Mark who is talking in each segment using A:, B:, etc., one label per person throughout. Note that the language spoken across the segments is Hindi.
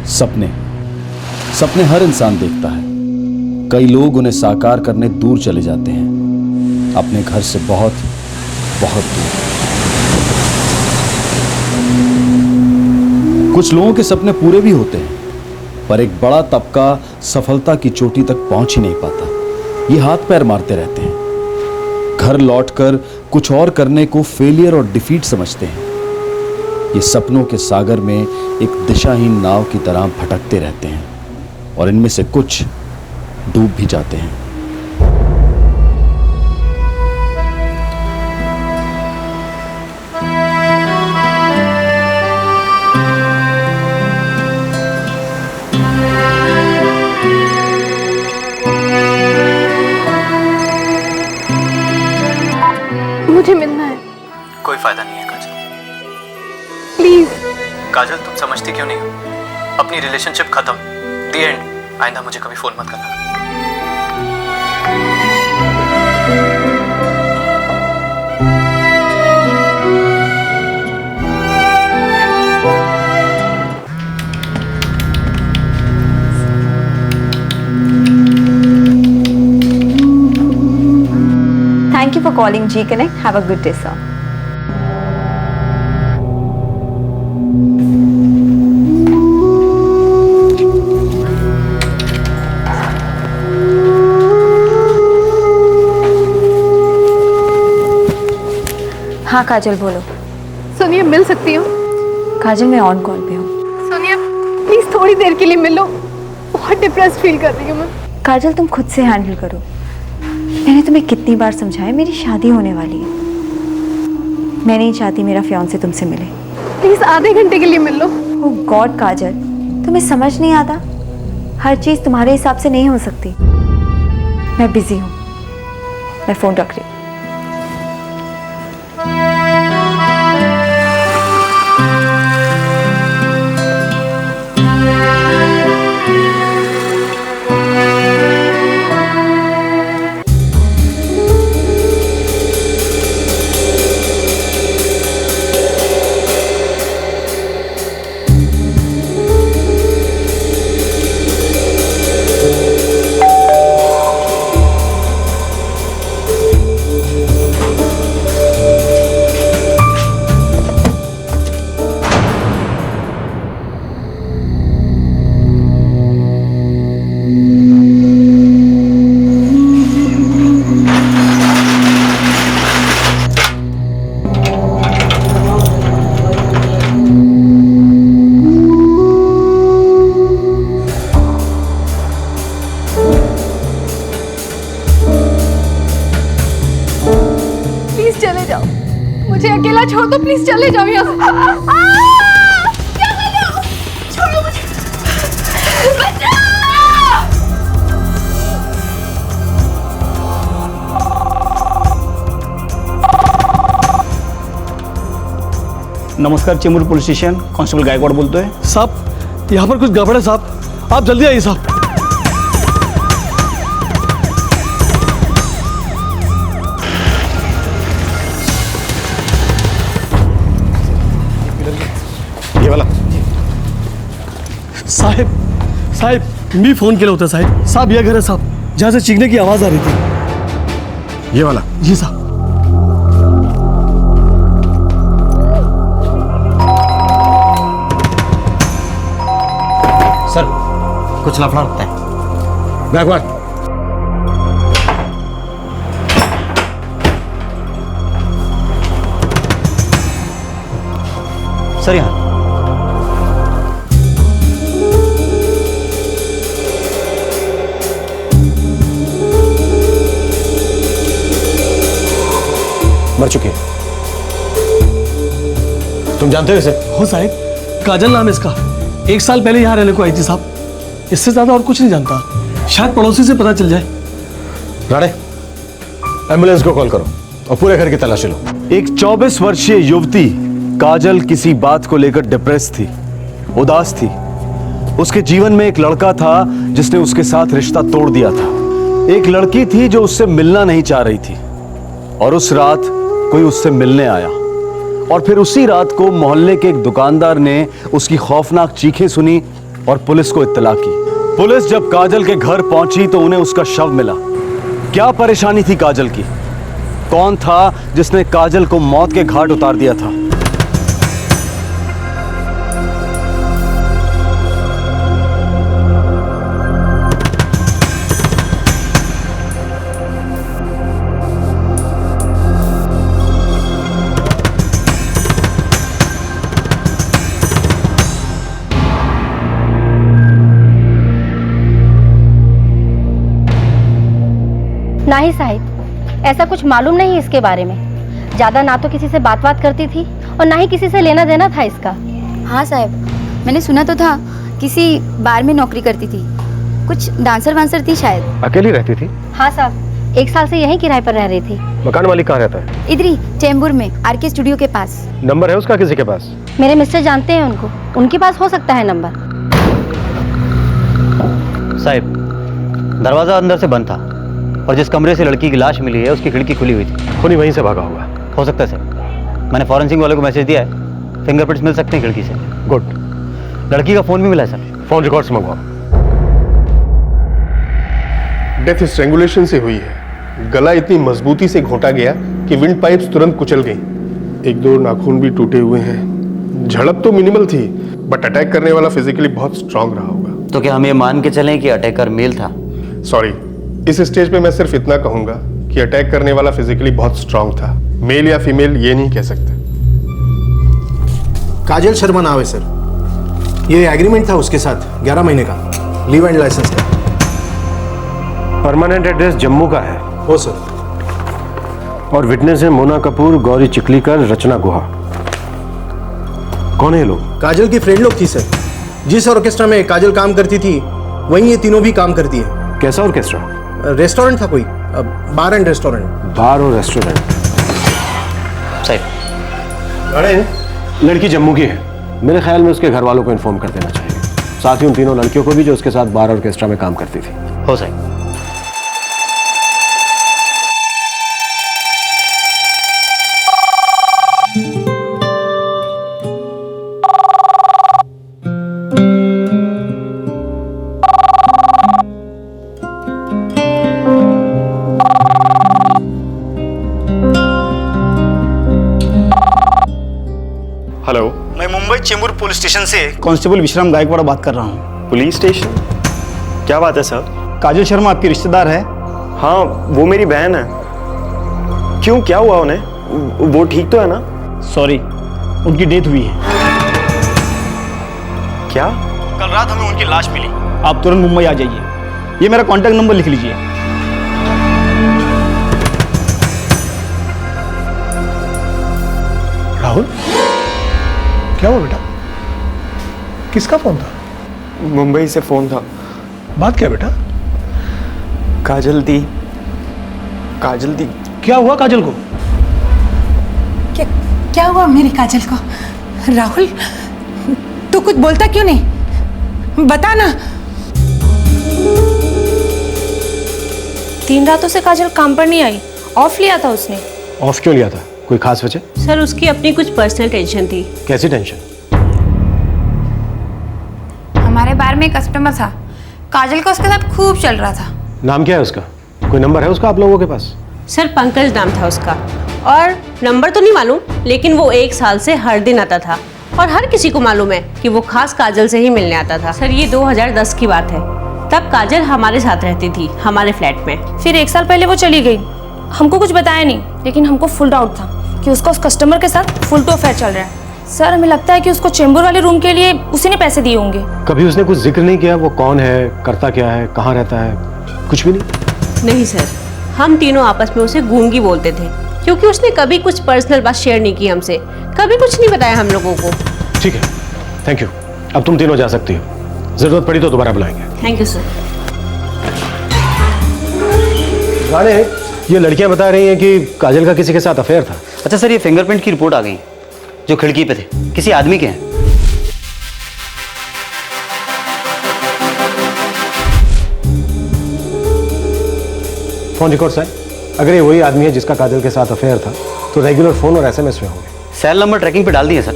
A: सपने सपने हर इंसान देखता है। कई लोग उन्हें साकार करने दूर चले जाते हैं, अपने घर से बहुत बहुत दूर। कुछ लोगों के सपने पूरे भी होते हैं, पर एक बड़ा तबका सफलता की चोटी तक पहुंच ही नहीं पाता। ये हाथ पैर मारते रहते हैं, घर लौटकर कुछ और करने को फेलियर और डिफीट समझते हैं। ये सपनों के सागर में एक दिशाहीन नाव की तरह भटकते रहते हैं और इनमें से कुछ डूब भी जाते हैं।
B: मुझे मिलना है।
C: कोई फायदा नहीं है काजल।
B: प्लीज
C: काजल, तुम समझती क्यों नहीं हो? अपनी रिलेशनशिप खत्म, दी एंड। आइंदा मुझे कभी फोन मत करना।
D: Thank you for calling G Connect. Have a good day, sir. हाँ काजल, बोलो।
B: सोनिया, मिल सकती हो?
D: काजल, मैं ऑन कॉल पे हूँ।
B: सोनिया प्लीज थोड़ी देर के लिए मिलो, बहुत डिप्रेस फील कर रही हूँ मैं।
D: काजल, तुम खुद से हैंडल करो। मैंने तुम्हें कितनी बार समझाया, मेरी शादी होने वाली है। मैं नहीं चाहती मेरा फियांसे तुमसे मिले।
B: प्लीज आधे घंटे के लिए मिल लो।
D: ओह गॉड काजल, तुम्हें समझ नहीं आता? हर चीज़ तुम्हारे हिसाब से नहीं हो सकती। मैं बिजी हूँ, मैं फ़ोन रख रही हूँ।
B: मुझे अकेला छोड़ दो, प्लीज चले जाओ यहाँ से। क्या कर रहे हो? छोड़ो मुझे। बचाओ!
E: नमस्कार, Chembur police station, constable Gaikwad बोलते हैं।
F: साहब, यहाँ पर कुछ गड़बड़ है साहब, आप जल्दी आइए साहब।
G: ये वाला
F: साहब मी फोन केला होता साहब। साहब यह घर है साहब, जहाँ से चीखने की आवाज आ रही थी।
G: ये वाला?
F: जी साहब।
G: सर, कुछ लफड़ा लगता है। बैकवर्ड।
E: सर यहाँ
G: मर चुके हैं। तुम जानते हो इसे?
F: हो साहब, काजल नाम है इसका। 1 साल पहले यहाँ रहने को आई थी साहब। इससे ज्यादा और कुछ नहीं जानता। शायद पड़ोसी से पता चल जाए।
G: राणे, एम्बुलेंस को कॉल करो और पूरे घर की तलाशी लो।
A: एक 24 वर्षीय युवती काजल किसी बात को लेकर डिप्रेस थी, उदास थी। उसके जीवन में एक लड़का था जिसने उसके साथ रिश्ता तोड़ दिया था। एक लड़की थी जो उससे मिलना नहीं चाह रही थी और उस रात कोई उससे मिलने आया और फिर उसी रात को मोहल्ले के एक दुकानदार ने उसकी खौफनाक चीखें सुनी और पुलिस को इत्तला की। पुलिस जब काजल के घर पहुंची तो उन्हें उसका शव मिला। क्या परेशानी थी काजल की? कौन था जिसने काजल को मौत के घाट उतार दिया था?
H: नहीं साहिब, ऐसा कुछ मालूम नहीं इसके बारे में। ज्यादा ना तो किसी से बात करती थी और ना ही किसी से लेना देना था इसका।
D: हाँ साहब, मैंने सुना तो था किसी बार में नौकरी करती थी, कुछ डांसर वांसर थी शायद।
G: अकेली रहती थी?
H: हाँ साहब, 1 साल से यहीं किराए पर रह रही थी।
G: मकान मालिक कहाँ रहता है?
D: इधर ही चेंबूर में आरके स्टूडियो के पास।
G: नंबर है उसका किसी के पास?
H: मेरे मिस्टर जानते हैं उनको, उनके पास हो सकता है नंबर।
I: साहब, दरवाजा अंदर से बंद था और जिस कमरे से लड़की की लाश मिली है उसकी खिड़की खुली हुई थी।
G: खूनी वहीं से भागा होगा।
I: हो सकता है सर, मैंने फॉरेंसिक वाले को मैसेज दिया है, फिंगरप्रिंट्स मिल सकते हैं खिड़की से।
G: गुड।
I: लड़की का फोन भी मिला है सर।
G: फोन रिकॉर्ड्स मंगवाओ।
J: डेथ स्ट्रैंगुलेशन से हुई है। गला इतनी मजबूती से घोंटा गया कि विंड पाइप्स तुरंत कुचल गई। 1-2 नाखून भी टूटे हुए हैं। झड़प तो मिनिमल थी, बट अटैक करने वाला फिजिकली बहुत स्ट्रांग रहा होगा।
I: तो क्या हम ये मान के चलें कि अटैकर मेल था?
J: सॉरी, इस स्टेज पे मैं सिर्फ इतना कहूंगा कि अटैक करने वाला फिजिकली बहुत स्ट्रांग था। मेल या फीमेल ये नहीं कह सकते।
K: काजल शर्मा नाम है सर। ये एग्रीमेंट था उसके साथ 11 महीने का, लीव एंड लाइसेंस का।
G: परमानेंट एड्रेस जम्मू का है?
K: हो सर।
G: और विटनेस है मोना कपूर, गौरी चिकलीकर, रचना गुहा। कौन है ये लोग?
K: काजल की फ्रेंड लोग थी सर। जिस ऑर्केस्ट्रा में काजल काम करती थी वहीं ये तीनों भी काम करती है।
G: कैसा ऑर्केस्ट्रा?
K: रेस्टोरेंट था कोई, बार एंड रेस्टोरेंट।
G: बार और रेस्टोरेंट।
I: साहब,
G: अरे लड़की जम्मू की है। मेरे ख्याल में उसके घर वालों को इन्फॉर्म कर देना चाहिए, साथ ही उन तीनों लड़कियों को भी जो उसके साथ बार ऑर्केस्ट्रा में काम करती थी।
I: हो साहब।
J: हेलो,
E: मैं मुंबई चेंबूर पुलिस स्टेशन से कांस्टेबल विश्राम गायकवाड़ बात कर रहा हूँ।
L: Police station? क्या बात है सर?
E: काजल शर्मा आपकी रिश्तेदार है?
L: हाँ, वो मेरी बहन है। क्यों, क्या हुआ उन्हें? वो ठीक तो है ना?
E: सॉरी, उनकी डेथ हुई है।
L: क्या?
E: कल रात हमें उनकी लाश मिली। आप तुरंत मुंबई आ जाइए। ये मेरा कॉन्टैक्ट नंबर लिख लीजिए।
K: राहुल, क्या हुआ बेटा? किसका फोन था?
L: मुंबई से फोन था।
K: बात क्या बेटा?
L: काजल दी। काजल दी।
K: क्या हुआ काजल को?
B: क्या हुआ मेरी काजल को? राहुल, तू कुछ बोलता क्यों नहीं? बता ना।
M: 3 रातों से काजल काम पर नहीं आई, ऑफ लिया था उसने।
G: ऑफ क्यों लिया था? कोई खास वजह?
M: सर, उसकी अपनी कुछ पर्सनल टेंशन थी।
G: कैसी टेंशन?
D: हमारे बार में कस्टमर था, काजल का उसके साथ खूब चल रहा था।
G: नाम क्या है उसका? कोई नंबर है उसका आप लोगों के पास?
M: सर, पंकज नाम था उसका, और नंबर तो नहीं मालूम, लेकिन वो 1 साल से हर दिन आता था और हर किसी को मालूम है कि वो खास काजल से ही मिलने आता था। सर, ये 2010 की बात है। तब काजल हमारे साथ रहती थी, हमारे फ्लैट में।
B: फिर 1 साल पहले वो चली गई। हमको कुछ बताया नहीं, लेकिन हमको फुल डाउट था कि उसका उस कस्टमर के साथ फुल टू अफेयर चल रहा है। सर, हमें लगता है कि उसको चेंबूर वाले रूम के लिए उसी ने पैसे दिए होंगे।
G: कभी उसने कुछ जिक्र नहीं किया वो कौन है, करता क्या है, कहाँ रहता है? कुछ भी नहीं?
M: नहीं सर, हम तीनों आपस में उसे गूंगी बोलते थे, क्योंकि उसने कभी कुछ पर्सनल बात शेयर नहीं की हमसे, कभी कुछ नहीं बताया हम लोगों को।
G: ठीक है, थैंक यू। अब तुम तीनों जा सकती हो, जरूरत पड़ी तो दोबारा बुलाएंगे।
M: Thank you sir.
G: गाने, ये लड़कियां बता रही हैं कि काजल का किसी के साथ अफेयर था।
I: अच्छा सर, ये फिंगरप्रिंट की रिपोर्ट आ गई जो खिड़की पे थे, किसी आदमी के हैं।
G: फोन रिकॉर्ड्स है। अगर ये वही आदमी है जिसका काजल के साथ अफेयर था तो रेगुलर फोन और एसएमएस में होंगे।
I: सेल नंबर ट्रैकिंग पे डाल दिए सर,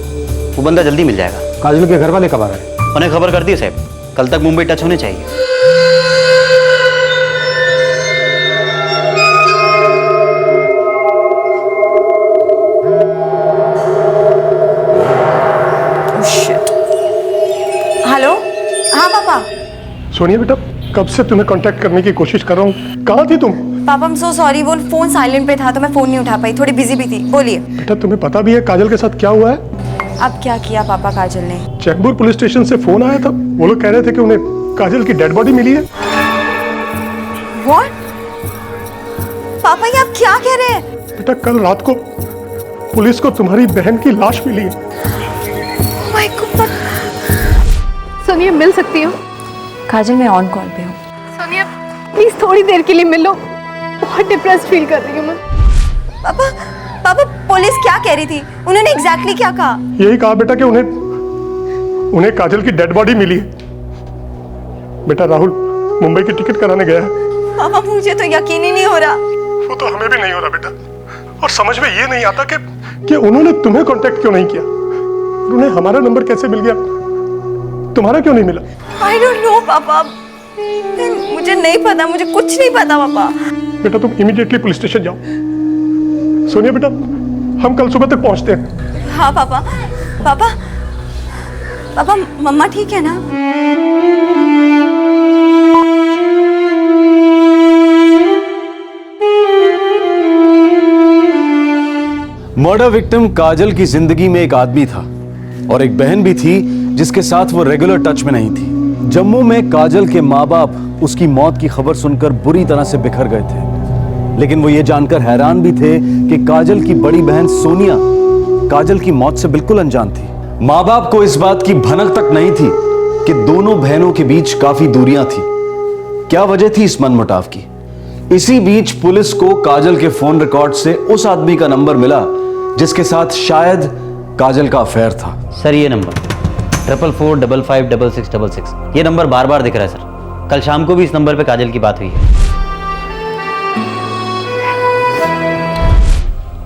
I: वो बंदा जल्दी मिल जाएगा।
G: काजल के घर वाले कब आ रहे हैं?
I: उन्हें खबर कर दी है साहब, कल तक मुंबई टच होने चाहिए।
D: हेलो। हाँ पापा।
J: सोनिया बेटा, कब से तुम्हें कांटेक्ट करने की कोशिश कर रहा हूँ, कहाँ थी तुम?
D: पापा I'm so sorry, वो फोन साइलेंट पे था तो मैं फोन नहीं उठा पाई, थोड़ी बिजी भी थी। बोलिए।
J: बेटा तुम्हें पता भी है काजल के साथ क्या हुआ है?
D: अब क्या किया पापा काजल ने?
J: चेंबूर पुलिस स्टेशन से फोन आया था, वो लोग कह रहे थे कि उन्हें काजल की डेड बॉडी मिली है।
D: What? पापा ये आप क्या कह रहे हैं?
J: बेटा कल रात को पुलिस को तुम्हारी बहन की लाश मिली है।
D: Oh my God।
N: सोनिया मिल सकती हो?
D: काजल मैं ऑन कॉल पे हूँ।
N: सोनिया प्लीज थोड़ी देर के लिए मिलो, बहुत डिप्रेस्ड फील कर रही हूँ मैं।
D: पापा पापा पुलिस क्या कह रही थी? उन्होंने एग्जैक्टली क्या कहा?
J: यही कहा बेटा कि उन्हें काजल की डेड बॉडी मिली है। बेटा राहुल मुंबई की टिकट कराने गया है।
D: पापा मुझे तो यकीन ही नहीं हो रहा।
J: वो तो हमें भी नहीं हो रहा बेटा, और समझ में ये नहीं आता कि उन्होंने तुम्हें कांटेक्ट क्यों नहीं किया, उन्हें हमारा नंबर कैसे मिल गया, तुम्हारा क्यों नहीं मिला?
D: I don't know पापा, मुझे नहीं पता, मुझे कुछ नहीं पता पापा।
J: बेटा तुम इमीडिएटली पुलिस स्टेशन जाओ। सोनिया बेटा हम कल सुबह तक पहुंचते हैं।
D: हाँ पापा। पापा पापा मम्मा ठीक है ना?
A: मर्डर विक्टिम काजल की जिंदगी में एक आदमी था और एक बहन भी थी जिसके साथ वो रेगुलर टच में नहीं थी। जम्मू में काजल के माँ बाप उसकी मौत की खबर सुनकर बुरी तरह से बिखर गए थे, लेकिन वो ये जानकर हैरान भी थे कि काजल की बड़ी बहन सोनिया काजल की मौत से बिल्कुल अनजान थी। माँ बाप को इस बात की भनक तक नहीं थी कि दोनों बहनों के बीच काफी दूरियां थी। क्या वजह थी इस मनमुटाव की? इसी बीच पुलिस को काजल के फोन रिकॉर्ड से उस आदमी का नंबर मिला जिसके साथ शायद काजल का अफेयर था।
I: सर ये नंबर 44455666, ये नंबर बार बार दिख रहा है सर। कल शाम को भी इस नंबर पे काजल की बात हुई है।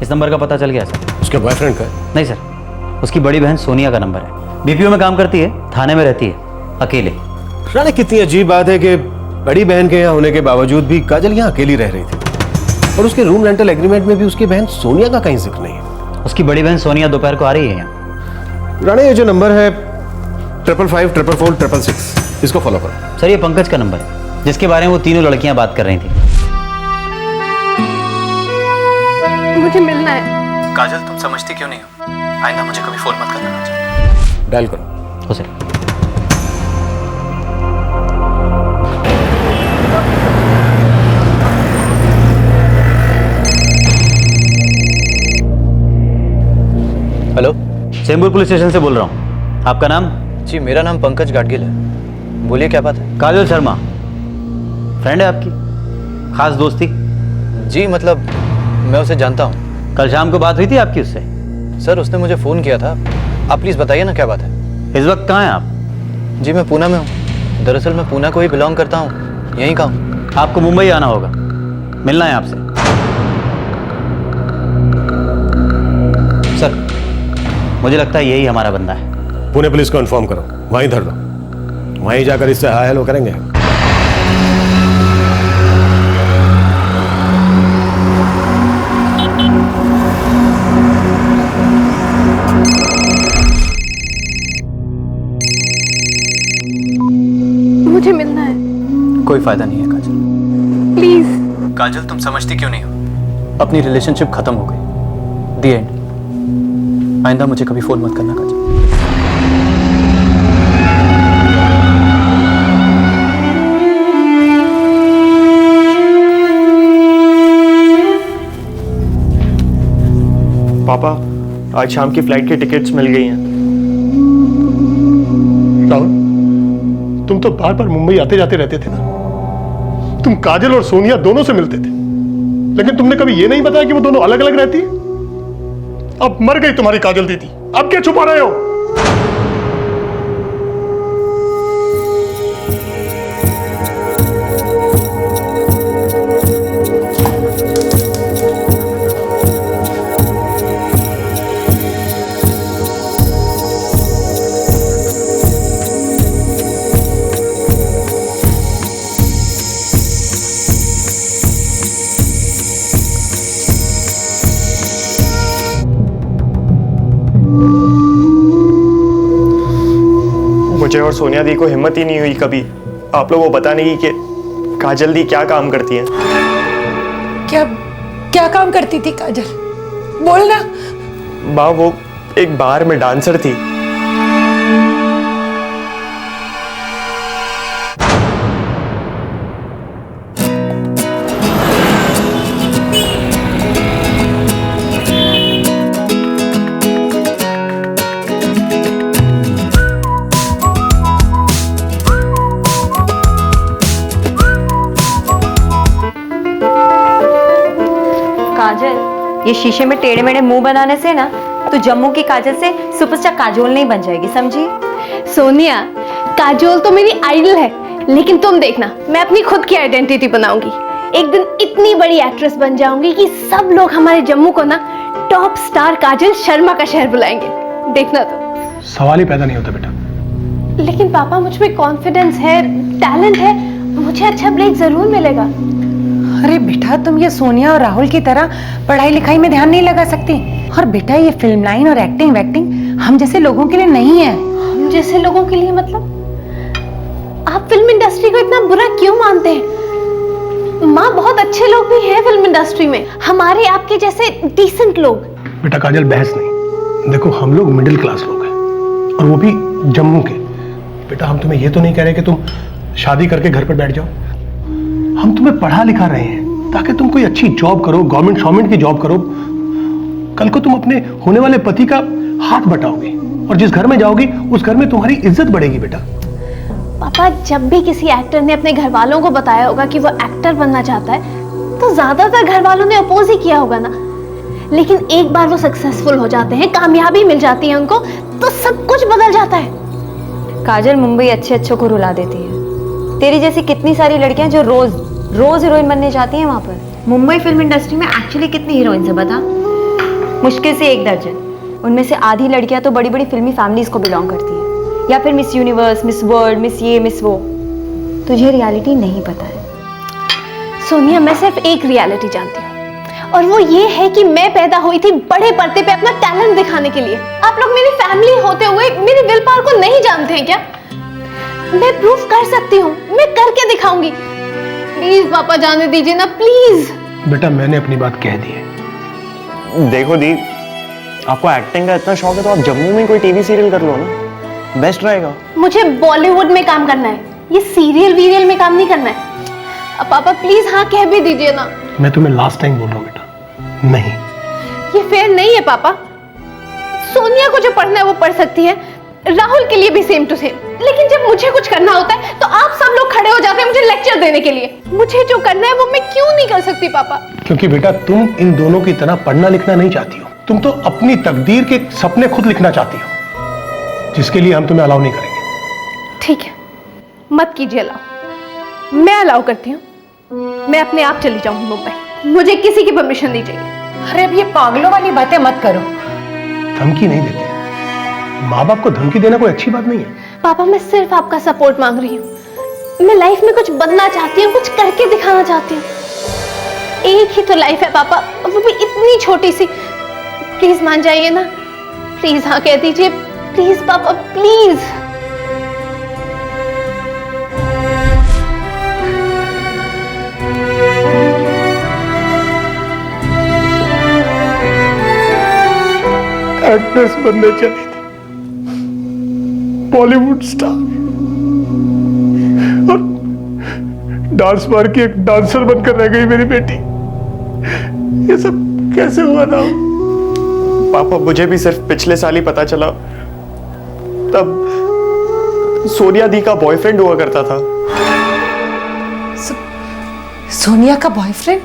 I: इस नंबर का पता चल गया सर।
G: उसके बॉयफ्रेंड का?
I: नहीं सर, उसकी बड़ी बहन सोनिया का नंबर है। बीपीओ में काम करती है, थाने में रहती है, अकेले।
G: रानी कितनी अजीब बात है कि बड़ी बहन के यहाँ होने के बावजूद भी काजल यहाँ अकेली रह रही थी, और उसके रूम रेंटल एग्रीमेंट में भी उसकी बहन सोनिया का कहीं जिक्र नहीं है।
I: उसकी बड़ी बहन सोनिया दोपहर को आ रही है यहाँ।
G: रानी ये जो नंबर है 55544466, इसको फॉलो करो।
I: सर ये पंकज का नंबर है जिसके बारे में वो तीनों लड़कियां बात कर रही थी।
N: मुझे मिलना है।
C: काजल तुम समझती क्यों नहीं हो? आइंदा मुझे कभी फोन मत करना काजल।
G: डायल करो।
I: हो sir.
C: Hello,
I: Chembur police station से बोल रहा हूँ। आपका नाम?
C: जी मेरा नाम पंकज गाडगिल है। बोलिए क्या बात है?
I: काजल शर्मा फ्रेंड है आपकी, खास दोस्ती?
C: जी मतलब मैं उसे जानता हूँ।
I: कल शाम को बात हुई थी आपकी उससे?
C: सर उसने मुझे फ़ोन किया था। आप प्लीज़ बताइए ना क्या बात है।
I: इस वक्त कहाँ हैं आप?
C: जी मैं पूना में हूँ। दरअसल मैं पूना को ही बिलोंग करता हूँ, यहीं का हूँ।
I: आपको मुंबई आना होगा, मिलना है आपसे। सर मुझे लगता है यही हमारा बंदा है।
G: पुणे पुलिस को इन्फॉर्म करो, वहीं धर दो, वहीं जाकर इससे हाय हेलो करेंगे।
N: मुझे मिलना है।
C: कोई फायदा नहीं है काजल।
N: प्लीज।
C: काजल तुम समझती क्यों नहीं हो? अपनी रिलेशनशिप खत्म हो गई, दी एंड। आइंदा मुझे कभी फोन मत करना काजल।
L: पापा आज शाम की फ्लाइट की टिकट्स मिल गई हैं।
J: राहुल तुम तो बार बार मुंबई आते जाते रहते थे ना। तुम काजल और सोनिया दोनों से मिलते थे, लेकिन तुमने कभी ये नहीं बताया कि वो दोनों अलग अलग रहती है। अब मर गई तुम्हारी काजल दीदी, अब क्या छुपा रहे हो?
L: मुझे और सोनिया दी को हिम्मत ही नहीं हुई कभी आप लोगों को बताने की कि काजल दी क्या काम करती हैं।
N: क्या क्या काम करती थी काजल? बोलना।
L: माँ वो एक बार में डांसर थी।
D: काजल, ये शीशे में टेढ़े मेढ़े मुंह बनाने से ना तो जम्मू की काजल से सुपरस्टार काजोल नहीं बन जाएगी, समझी?
N: सोनिया, काजोल तो मेरी आइडल है, लेकिन तुम देखना, मैं अपनी खुद की आइडेंटिटी बनाऊंगी। एक दिन इतनी बड़ी एक्ट्रेस बन जाऊंगी कि सब लोग हमारे जम्मू को ना टॉप स्टार काजल शर्मा का शहर बुलाएंगे। देखना तो।
F: सवाल ही पैदा नहीं होता बेटा।
N: लेकिन पापा, मुझ में कॉन्फिडेंस है, टैलेंट है, मुझे अच्छा ब्रेक जरूर मिलेगा।
O: अरे बेटा, तुम ये सोनिया और राहुल की तरह पढ़ाई लिखाई में ध्यान नहीं लगा सकती। और बेटा, ये फिल्म लाइन और एक्टिंग वैक्टिंग हम जैसे लोगों के लिए नहीं है।
N: हम जैसे लोगों के लिए मतलब? आप फिल्म इंडस्ट्री को इतना बुरा क्यों मानते हैं? माँ, बहुत अच्छे लोग भी हैं फिल्म इंडस्ट्री में, हमारे आपके जैसे डिसेंट लोग।
F: बेटा काजल, बहस नहीं। देखो, हम लोग मिडिल क्लास लोग हैं, और वो भी जम्मू के। बेटा, हम तुम्हें ये तो नहीं कह रहे कि तुम शादी करके घर पर बैठ जाओ। हम तुम्हें पढ़ा लिखा रहे हैं ताकि तुम कोई अच्छी जॉब करो, गवर्नमेंट की जॉब करो। कल को तुम अपने होने वाले पति का हाथ बटाओगे, और जिस घर में जाओगी उस घर में तुम्हारी इज्जत बढ़ेगी। बेटा
N: पापा, जब भी किसी एक्टर ने अपने घर वालों को बताया होगा कि वो एक्टर बनना चाहता है, तो ज्यादातर घर वालों ने अपोज ही किया होगा ना। लेकिन एक बार वो सक्सेसफुल हो जाते हैं, कामयाबी मिल जाती है उनको, तो सब कुछ बदल जाता है।
D: काजल मुंबई अच्छे को रुला देती है। तेरी जैसी कितनी सारी लड़कियां जो रोज हीरोइन बनने जाती हैं वहां पर। मुंबई फिल्म इंडस्ट्री में एक्चुअली कितनी हीरोइंस है बता? मुश्किल से 1 दर्जन। उनमें से आधी लड़कियां तो बड़ी बड़ी फिल्मी फैमिलीज को बिलोंग करती है, या फिर miss universe, miss world, miss ये मिस वो। तुझे रियलिटी नहीं पता है।
N: सोनिया, मैं सिर्फ एक रियलिटी जानती हूँ, और वो ये है कि मैं पैदा हुई थी बड़े पर्दे पे अपना टैलेंट दिखाने के लिए। आप लोग मेरी फैमिली होते हुए मेरी विल पावर को नहीं जानते हैं क्या? मैं प्रूफ कर सकती हूँ, मैं करके दिखाऊंगी। प्लीज पापा, जाने दीजिए ना, प्लीज।
F: बेटा, मैंने अपनी बात कह दी है।
L: देखो दी, आपको एक्टिंग का इतना शौक है तो आप जम्मू में कोई टीवी सीरियल कर लो ना, बेस्ट रहेगा।
N: मुझे बॉलीवुड में काम करना है, ये सीरियल वीरियल में काम नहीं करना है। अब पापा प्लीज हाँ कह भी दीजिए ना।
F: मैं तुम्हें लास्ट टाइम बोल रहा हूँ बेटा, नहीं।
N: ये फेयर नहीं है पापा। सोनिया को जो पढ़ना है वो पढ़ सकती है, राहुल के लिए भी सेम टू सेम। लेकिन जब मुझे कुछ करना होता है तो आप सब लोग खड़े हो जाते हैं मुझे लेक्चर देने के लिए। मुझे जो करना है वो मैं क्यों नहीं कर सकती पापा?
F: क्योंकि बेटा, तुम इन दोनों की तरह पढ़ना लिखना नहीं चाहती हो। तुम तो अपनी तकदीर के सपने खुद लिखना चाहती हो, जिसके लिए हम तुम्हें अलाउ नहीं करेंगे।
N: ठीक है, मत कीजिए अलाउ। मैं अलाउ करती हूँ। मैं अपने आप चली जाऊंगी मुंबई, मुझे किसी की परमिशन नहीं चाहिए।
O: अरे अब ये पागलों वाली बातें मत करो।
F: धमकी नहीं देते, माँ बाप को धमकी देना कोई अच्छी बात नहीं है।
N: पापा, मैं सिर्फ आपका सपोर्ट मांग रही हूँ। मैं लाइफ में कुछ बनना चाहती हूँ, कुछ करके दिखाना चाहती हूँ। एक ही तो लाइफ है पापा, वो भी इतनी छोटी सी। प्लीज मान जाइए ना, प्लीज हाँ कह दीजिए, प्लीज पापा, प्लीज।
J: एक्ट्रेस बनने चली थी, बॉलीवुड स्टार, और डांस मार के एक डांसर बनकर रह गई मेरी बेटी। ये सब कैसे हुआ ना?
L: पापा, मुझे भी सिर्फ पिछले साल ही पता चला, तब सोनिया दी का बॉयफ्रेंड हुआ करता था।
O: सोनिया का बॉयफ्रेंड?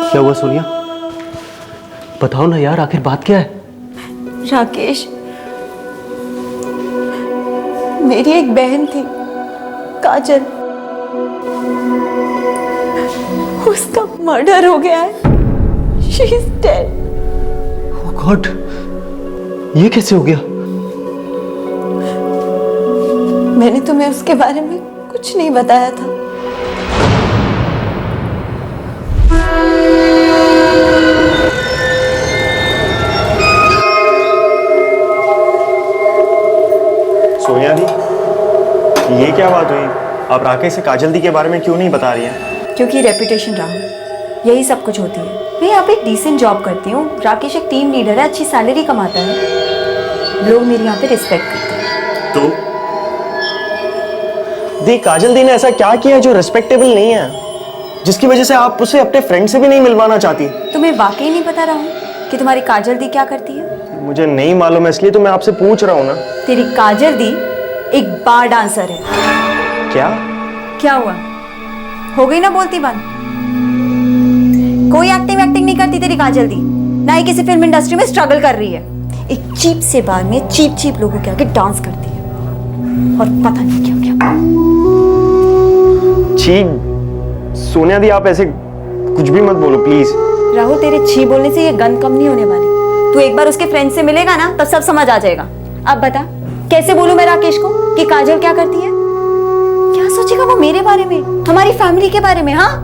C: क्या हुआ सोनिया? बताओ ना यार, आखिर बात क्या है?
D: राकेश, मेरी एक बहन थी काजल, उसका मर्डर हो गया है। She is dead.
C: Oh God, ये कैसे हो गया?
D: मैंने तुम्हें उसके बारे में कुछ नहीं बताया था।
L: सोनिया दी, ये क्या बात हुई? आप राकेश से काजल दी के बारे में क्यों नहीं बता रही हैं?
D: क्योंकि रेपुटेशन राहुल, यही सब कुछ होती है। मैं यहाँ पे एक डिसेंट जॉब करती हूँ, राकेश एक टीम लीडर है, अच्छी सैलरी कमाता है, लोग मेरी यहाँ पे रिस्पेक्ट करते हैं।
L: तो दी, काजल दी ने ऐसा क्या किया जो रिस्पेक्टेबल नहीं है, जिसकी वजह से आप उसे अपने फ्रेंड से भी नहीं मिलवाना चाहती?
D: तुम्हें वाकई नहीं पता राहुल कि तुम्हारी काजल दी क्या करती है?
L: मुझे नहीं मालूम है, इसलिए तो मैं आपसे पूछ रहा हूँ ना।
D: तेरी काजल दी एक बार डांसर है।
L: क्या?
D: क्या हुआ? हो गई ना बोलती बात? कोई एक्टिंग नहीं करती तेरी काजल दी, ना ही किसी फिल्म इंडस्ट्री में स्ट्रगल कर रही है। एक चीप से बार में चीप लोगों के आगे डांस करती है और पता नहीं क्या क्या।
L: छी सोनिया दी, आप ऐसे कुछ भी मत बोलो प्लीज।
D: राहुल, तेरे छी बोलने से ये गंद कम नहीं होने वाली। तू एक बार उसके फ्रेंड से मिलेगा ना, तब सब समझ आ जाएगा। अब बता, कैसे बोलूं मैं राकेश को कि काजल क्या करती है? क्या सोचेगा वो मेरे बारे में, हमारी फैमिली के बारे में? हाँ,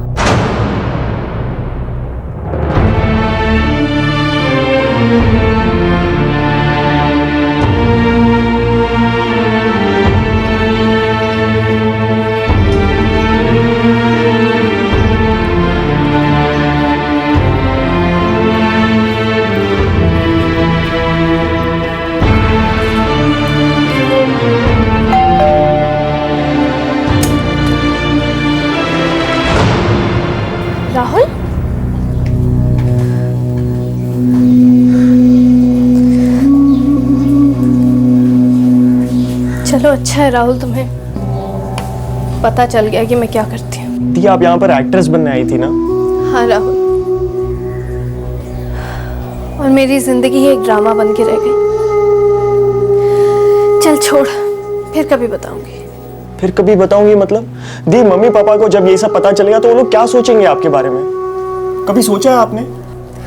N: राहुल, चलो अच्छा है राहुल, तुम्हें पता चल गया कि मैं क्या करती हूँ।
L: दी, आप यहाँ पर एक्ट्रेस बनने आई थी ना?
N: हाँ राहुल, और मेरी जिंदगी ही एक ड्रामा बन के रह गई। चल छोड़, फिर कभी बताऊंगी।
L: फिर कभी बताऊंगी मतलब? दी, मम्मी पापा को जब ये सब पता चलेगा तो वो लोग क्या सोचेंगे आपके बारे में? कभी सोचा है आपने?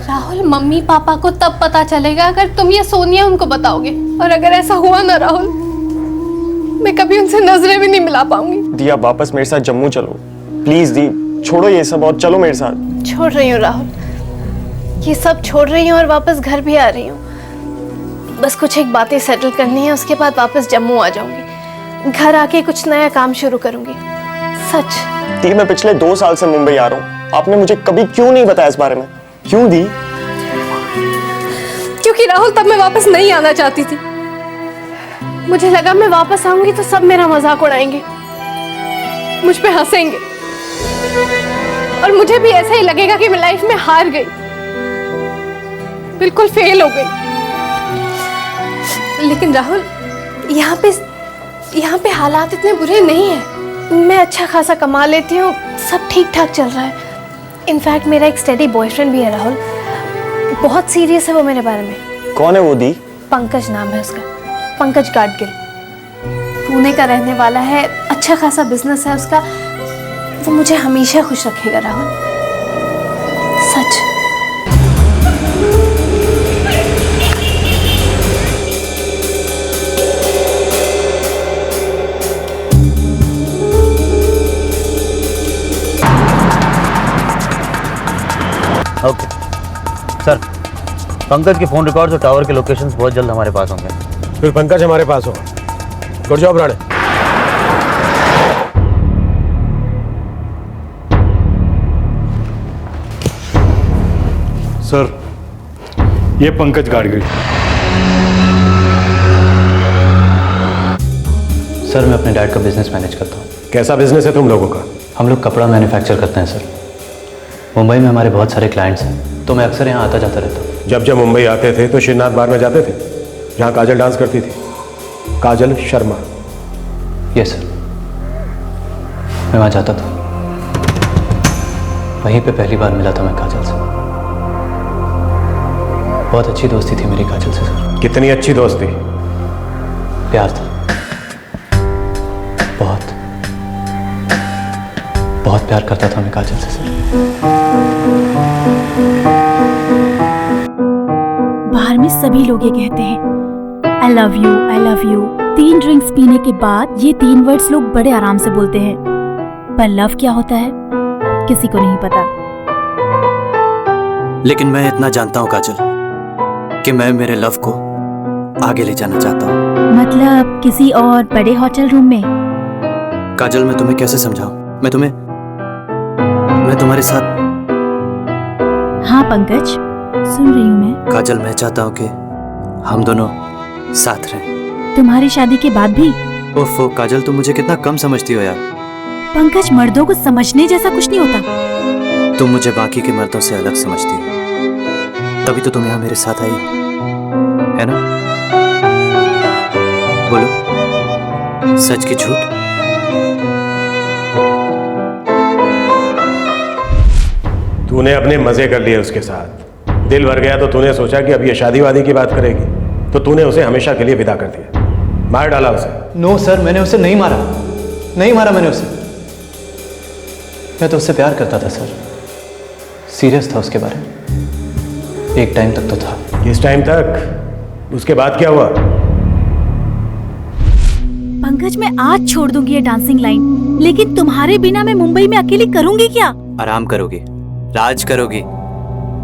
N: राहुल, मम्मी पापा को तब पता चलेगा अगर तुम ये सोनिया उनको बताओगे, और अगर ऐसा हुआ ना राहुल, मैं कभी उनसे नजरें भी नहीं मिला पाऊंगी।
L: दी, आप वापस मेरे साथ जम्मू चलो प्लीज। दी, छोड़ो ये सब और चलो मेरे साथ।
N: छोड़ रही हूँ राहुल, ये सब छोड़ रही हूँ और वापस घर भी आ रही हूँ। बस कुछ एक बातें सेटल करनी है, उसके बाद वापस जम्मू आ जाऊंगी। घर आके कुछ नया काम शुरू करूंगी, सच।
L: दी, मैं पिछले 2 साल से मुंबई आ रहा हूँ, आपने मुझे कभी क्यों नहीं बताया इस बारे में? क्यों दी?
N: क्योंकि राहुल, तब मैं वापस नहीं आना चाहती थी। मुझे लगा मैं वापस आऊंगी तो सब मेरा मजाक उड़ाएंगे, मुझ पे हंसेंगे, और मुझे भी ऐसा ही लगेगा कि मैं लाइफ में हार गई, बिल्कुल फेल हो गई। लेकिन राहुल, यहाँ पे हालात इतने बुरे नहीं हैं। मैं अच्छा खासा कमा लेती हूँ, सब ठीक ठाक चल रहा है। इनफैक्ट मेरा एक स्टडी बॉयफ्रेंड भी है राहुल, बहुत सीरियस है वो मेरे बारे में।
L: कौन है वो दी?
N: पंकज नाम है उसका, पंकज गाडगिल। पुणे का रहने वाला है, अच्छा खासा बिजनेस है उसका। वो मुझे हमेशा खुश रखेगा राहुल, सच।
I: ओके सर, पंकज के फोन रिकॉर्ड्स और टावर के लोकेशंस बहुत जल्द हमारे पास होंगे।
G: फिर पंकज हमारे पास होगा। Good job Rane.
P: सर, ये पंकज गाडगिल।
C: सर, मैं अपने डैड का बिजनेस मैनेज करता हूँ।
G: कैसा बिजनेस है तुम लोगों का?
C: हम लोग कपड़ा मैन्युफैक्चर करते हैं सर। मुंबई में हमारे बहुत सारे क्लाइंट्स हैं, तो मैं अक्सर यहाँ आता जाता रहता हूँ।
G: जब मुंबई आते थे तो श्रीनाथ बार में जाते थे, जहाँ काजल डांस करती थी, काजल शर्मा।
C: यस सर, मैं वहाँ जाता था। वहीं पे पहली बार मिला था मैं काजल से। बहुत अच्छी दोस्ती थी मेरी काजल से सर।
G: कितनी अच्छी दोस्ती?
C: प्यार था, बहुत बहुत प्यार करता था मैं काजल से सर।
Q: सभी लोग ये कहते हैं, I love you, I love you. 3 drinks पीने के बाद ये 3 वर्ड्स लोग बड़े आराम से बोलते हैं, पर लव क्या होता है किसी को नहीं पता।
C: लेकिन मैं इतना जानता हूँ काजल कि मैं मेरे लव को आगे ले जाना चाहता हूँ।
Q: मतलब किसी और बड़े होटल रूम में?
C: काजल मैं तुम्हें कैसे समझाऊं? मैं तुम्हारे साथ।
Q: हाँ पंकज, सुन रही हूँ मैं।
C: काजल मैं चाहता हूँ कि हम दोनों साथ रहें।
Q: तुम्हारी शादी के बाद भी?
C: ओफो काजल, तुम मुझे कितना कम समझती हो यार।
Q: पंकज, मर्दों को समझने जैसा कुछ नहीं होता।
C: तुम मुझे बाकी के मर्दों से अलग समझती हो, तभी तो तुम यहाँ मेरे साथ आई हो, है ना? बोलो, सच की झूठ?
G: तूने अपने मजे कर लिए उसके साथ, दिल भर गया तो तूने सोचा कि अब ये शादी वादी की बात करेगी, तो तूने उसे हमेशा के लिए विदा कर दिया, मार डाला उसे।
C: नो सर, मैंने उसे नहीं मारा, नहीं मारा मैंने उसे। मैं तो उससे प्यार करता था सर, सीरियस था उसके बारे में। एक टाइम तक तो था।
G: किस टाइम तक? उसके बाद क्या हुआ?
Q: पंकज, मैं आज छोड़ दूंगी ये डांसिंग लाइन, लेकिन तुम्हारे बिना मैं मुंबई में अकेली करूंगी क्या?
C: आराम करोगी, राज करोगी।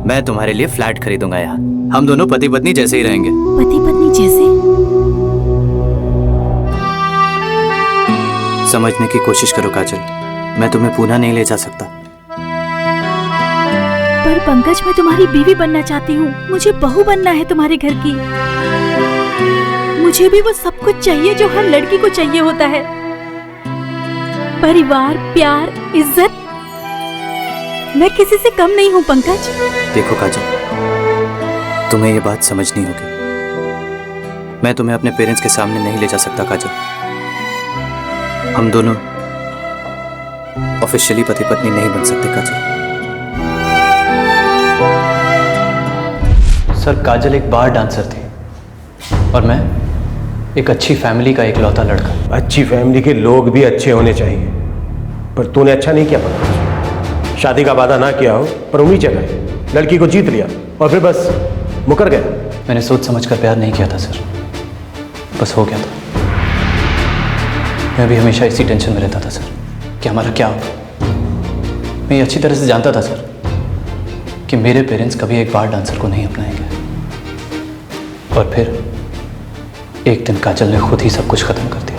C: मैं तुम्हारे लिए फ्लैट खरीदूंगा यहाँ, हम दोनों पति पत्नी जैसे ही रहेंगे।
Q: पति पत्नी जैसे?
C: समझने की कोशिश करो काजल, मैं तुम्हें पुणे नहीं ले जा सकता।
Q: पर पंकज, मैं तुम्हारी बीवी बनना चाहती हूँ, मुझे बहू बनना है तुम्हारे घर की। मुझे भी वो सब कुछ चाहिए जो हर लड़की को चाहिए होता है, परिवार, प्यार, इज्जत। मैं किसी से कम नहीं हूँ पंकज।
C: देखो काजल, तुम्हें ये बात समझनी होगी। मैं तुम्हें अपने पेरेंट्स के सामने नहीं ले जा सकता काजल। हम दोनों ऑफिशियली पति पत्नी नहीं बन सकते काजल। सर, काजल एक बार डांसर थी और मैं एक अच्छी फैमिली का इकलौता लड़का।
G: अच्छी फैमिली के लोग भी अच्छे होने चाहिए, पर तूने अच्छा नहीं किया पंकज। शादी का वादा ना किया हो पर उम्मीद जगाई, लड़की को जीत लिया और फिर बस मुकर गया।
C: मैंने सोच समझ कर प्यार नहीं किया था सर, बस हो गया था। मैं भी हमेशा इसी टेंशन में रहता था सर कि हमारा क्या होगा। मैं ये अच्छी तरह से जानता था सर कि मेरे पेरेंट्स कभी एक बार डांसर को नहीं अपनाएंगे, और फिर एक दिन काजल ने खुद ही सब कुछ खत्म कर दिया।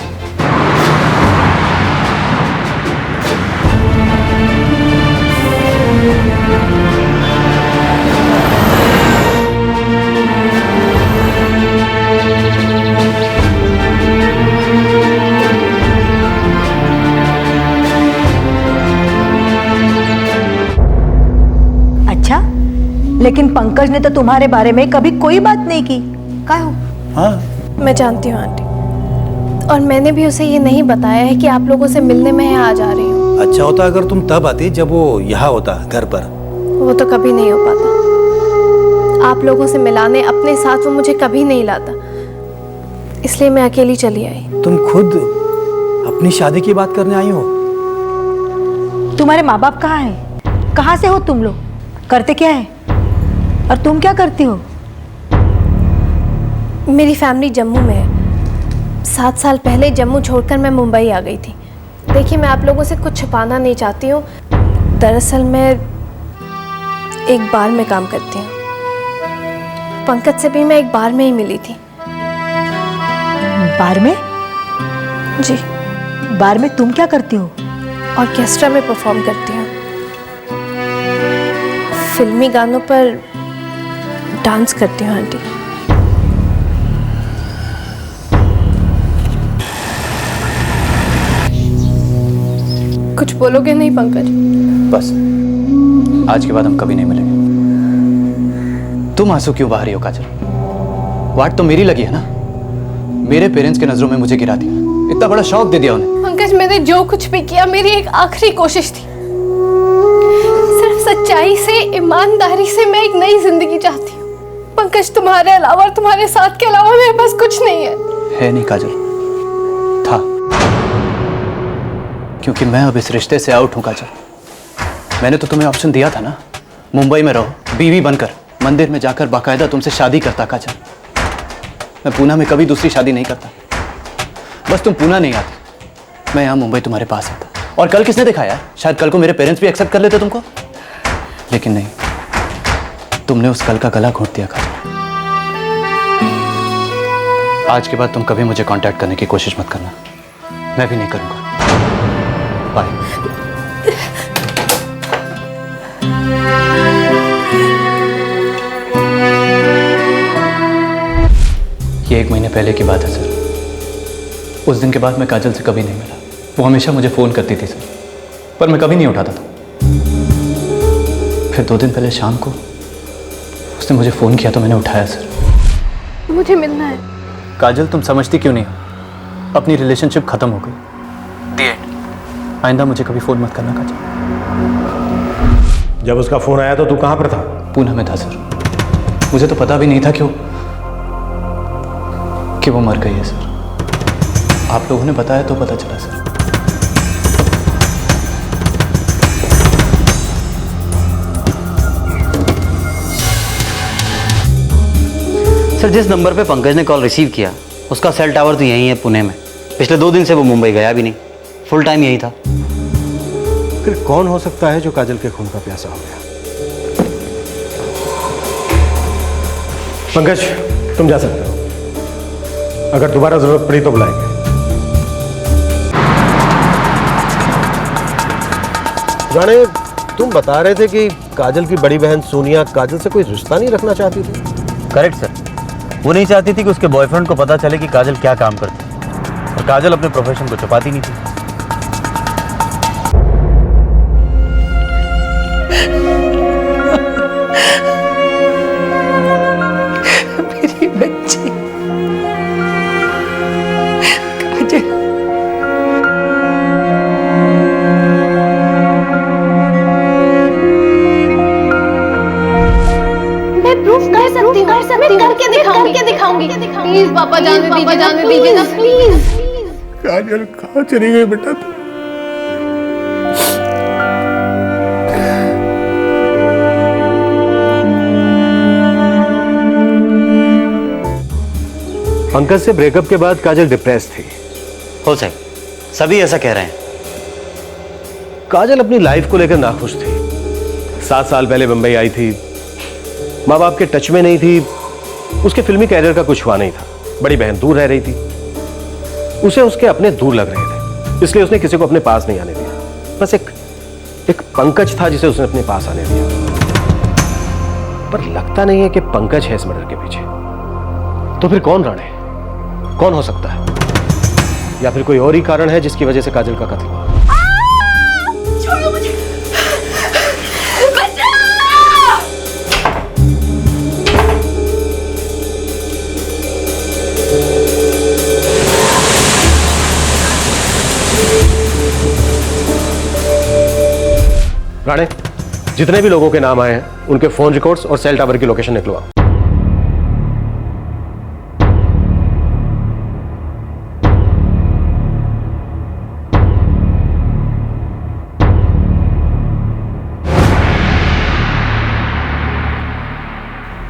O: अच्छा, लेकिन पंकज ने तो तुम्हारे बारे में कभी कोई बात नहीं की।
N: का हो?
P: हाँ,
N: मैं जानती हूँ आंटी, और मैंने भी उसे ये नहीं बताया है कि आप लोगों से मिलने में यहाँ आ जा रही हूँ।
K: अच्छा होता अगर तुम तब आती जब वो यहाँ होता घर पर।
N: वो तो कभी नहीं हो पाता। आप लोगों से मिलाने अपने साथ वो मुझे कभी नहीं लाता, इसलिए मैं अकेली चली आई।
K: तुम खुद अपनी शादी की बात करने आई हो?
O: तुम्हारे माँ बाप कहाँ हैं? कहाँ से हो तुम लोग? करते क्या है? और तुम क्या करती हो?
N: मेरी फैमिली जम्मू में है। 7 साल पहले जम्मू छोड़कर मैं मुंबई आ गई थी। देखिए, मैं आप लोगों से कुछ छुपाना नहीं चाहती हूँ। दरअसल मैं एक बार में काम करती हूँ। पंकज से भी मैं एक बार में ही मिली थी।
O: बार में?
N: जी।
O: बार में तुम क्या करती हो?
N: ऑर्केस्ट्रा में परफॉर्म करती हूँ। फिल्मी गानों पर डांस करती हूँ आंटी। कुछ बोलोगे नहीं पंकज?
C: बस, आज के बाद हम कभी नहीं मिलेंगे। तुम आंसू क्यों बहा रही हो काजल? वाट तो मेरी लगी है ना। मेरे पेरेंट्स के नजरों में मुझे गिरा दिया, इतना बड़ा शौक दे दिया उन्हें।
N: पंकज, मैंने जो कुछ भी किया मेरी एक आखिरी कोशिश थी। सिर्फ सच्चाई से, ईमानदारी से मैं एक नई जिंदगी चाहती हूँ। पंकज, तुम्हारे अलावा और तुम्हारे साथ के अलावा मेरे पास कुछ नहीं है
C: नहीं काजल, था। क्योंकि मैं अब इस रिश्ते से आउट हूं काजल। मैंने तो तुम्हें ऑप्शन दिया था ना, मुंबई में रहो, बीवी बनकर, मंदिर में जाकर बाकायदा तुमसे शादी करता काजल। मैं पूना में कभी दूसरी शादी नहीं करता। बस तुम पूना नहीं आती, मैं यहाँ मुंबई तुम्हारे पास आता। और कल किसने देखा यार, शायद कल को मेरे पेरेंट्स भी एक्सेप्ट कर लेते तुमको, लेकिन नहीं, तुमने उस कल का गला घोंट दिया काजल। आज के बाद तुम कभी मुझे कांटेक्ट करने की कोशिश मत करना, मैं भी नहीं करूंगा। बाय। ये 1 महीने पहले की बात है सर। उस दिन के बाद मैं काजल से कभी नहीं मिला। वो हमेशा मुझे फ़ोन करती थी सर, पर मैं कभी नहीं उठाता था। फिर 2 दिन पहले शाम को उसने मुझे फ़ोन किया तो मैंने उठाया सर।
N: मुझे मिलना है।
C: काजल तुम समझती क्यों नहीं हो, अपनी रिलेशनशिप ख़त्म हो गई। दी एंड। आइंदा मुझे कभी फ़ोन मत करना काजल।
G: जब उसका फ़ोन आया तो तू कहाँ पर था?
C: पूना में था सर। मुझे तो पता भी नहीं था कि वो मर गई है सर। आप लोगों ने बताया तो पता चला सर।
I: सर, जिस नंबर पे पंकज ने कॉल रिसीव किया उसका सेल टावर तो यहीं है पुणे में। पिछले 2 दिन से वो मुंबई गया भी नहीं, फुल टाइम यही था।
G: फिर कौन हो सकता है जो काजल के खून का प्यासा हो गया? पंकज, तुम जा सकते हो, अगर दोबारा जरूरत पड़ी तो बुलाएंगे। जाने, तुम बता रहे थे कि काजल की बड़ी बहन सोनिया काजल से कोई रिश्ता नहीं रखना चाहती थी।
I: करेक्ट सर, वो नहीं चाहती थी कि उसके बॉयफ्रेंड को पता चले कि काजल क्या काम करती है, और काजल अपने प्रोफेशन को छुपाती नहीं थी।
O: मेरी बच्ची काजल।
N: मैं प्रूफ कर सकती हूँ, करके दिखाऊंगी। प्लीज पापा जाने दीजिए ना, प्लीज।
J: काजल कहाँ चली गई बेटा?
G: पंकज से ब्रेकअप के बाद काजल डिप्रेस थी।
I: हो सके, सभी ऐसा कह रहे हैं।
G: काजल अपनी लाइफ को लेकर नाखुश थी। 7 साल पहले मुंबई आई थी, माँ बाप के टच में नहीं थी, उसके फिल्मी कैरियर का कुछ हुआ नहीं था। बड़ी बहन दूर रह रही थी, उसे उसके अपने दूर लग रहे थे, इसलिए उसने किसी को अपने पास नहीं आने दिया। बस एक पंकज था जिसे उसने अपने पास आने दिया। पर लगता नहीं है कि पंकज है इस मर्डर के पीछे। तो फिर कौन राणे, कौन हो सकता है? या फिर कोई और ही कारण है जिसकी वजह से काजल का कत्ल हुआ?
N: छोड़ो मुझे।
G: राणे, जितने भी लोगों के नाम आए हैं उनके फोन रिकॉर्ड्स और सेल टावर की लोकेशन निकलवाओ।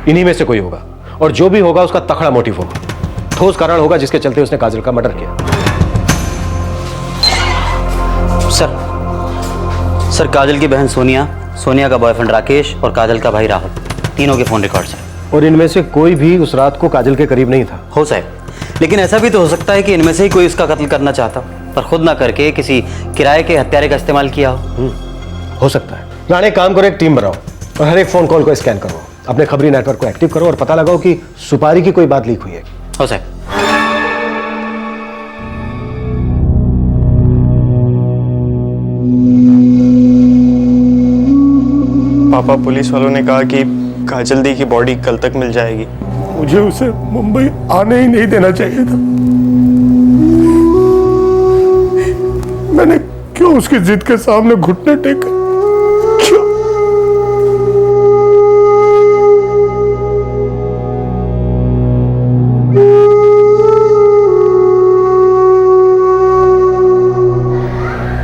G: इन्हीं में से कोई होगा, और जो भी होगा उसका तखड़ा मोटिव होगा, ठोस कारण होगा जिसके चलते उसने काजल का मर्डर किया।
I: सर, काजल की बहन सोनिया, सोनिया का बॉयफ्रेंड राकेश और काजल का भाई राहुल, तीनों के फोन रिकॉर्ड्स हैं।
G: और इनमें से कोई भी उस रात को काजल के करीब नहीं था।
I: हो साहब, लेकिन ऐसा भी तो हो सकता है कि इनमें से ही कोई उसका कत्ल करना चाहता, पर खुद ना करके किसी किराए के हत्यारे का इस्तेमाल किया
G: हो सकता है। राणे, काम करो, एक टीम बनाओ और हर एक फोन कॉल को स्कैन करो, अपने खबरी नेटवर्क को एक्टिव करो और पता लगाओ कि सुपारी की कोई बात लीक हुई है।
I: हो साहब।
L: पापा, पुलिस वालों ने कहा कि काजल दी की बॉडी कल तक मिल जाएगी।
J: मुझे उसे मुंबई आने ही नहीं देना चाहिए था। मैंने क्यों उसकी जिद के सामने घुटने टेके? क्यों?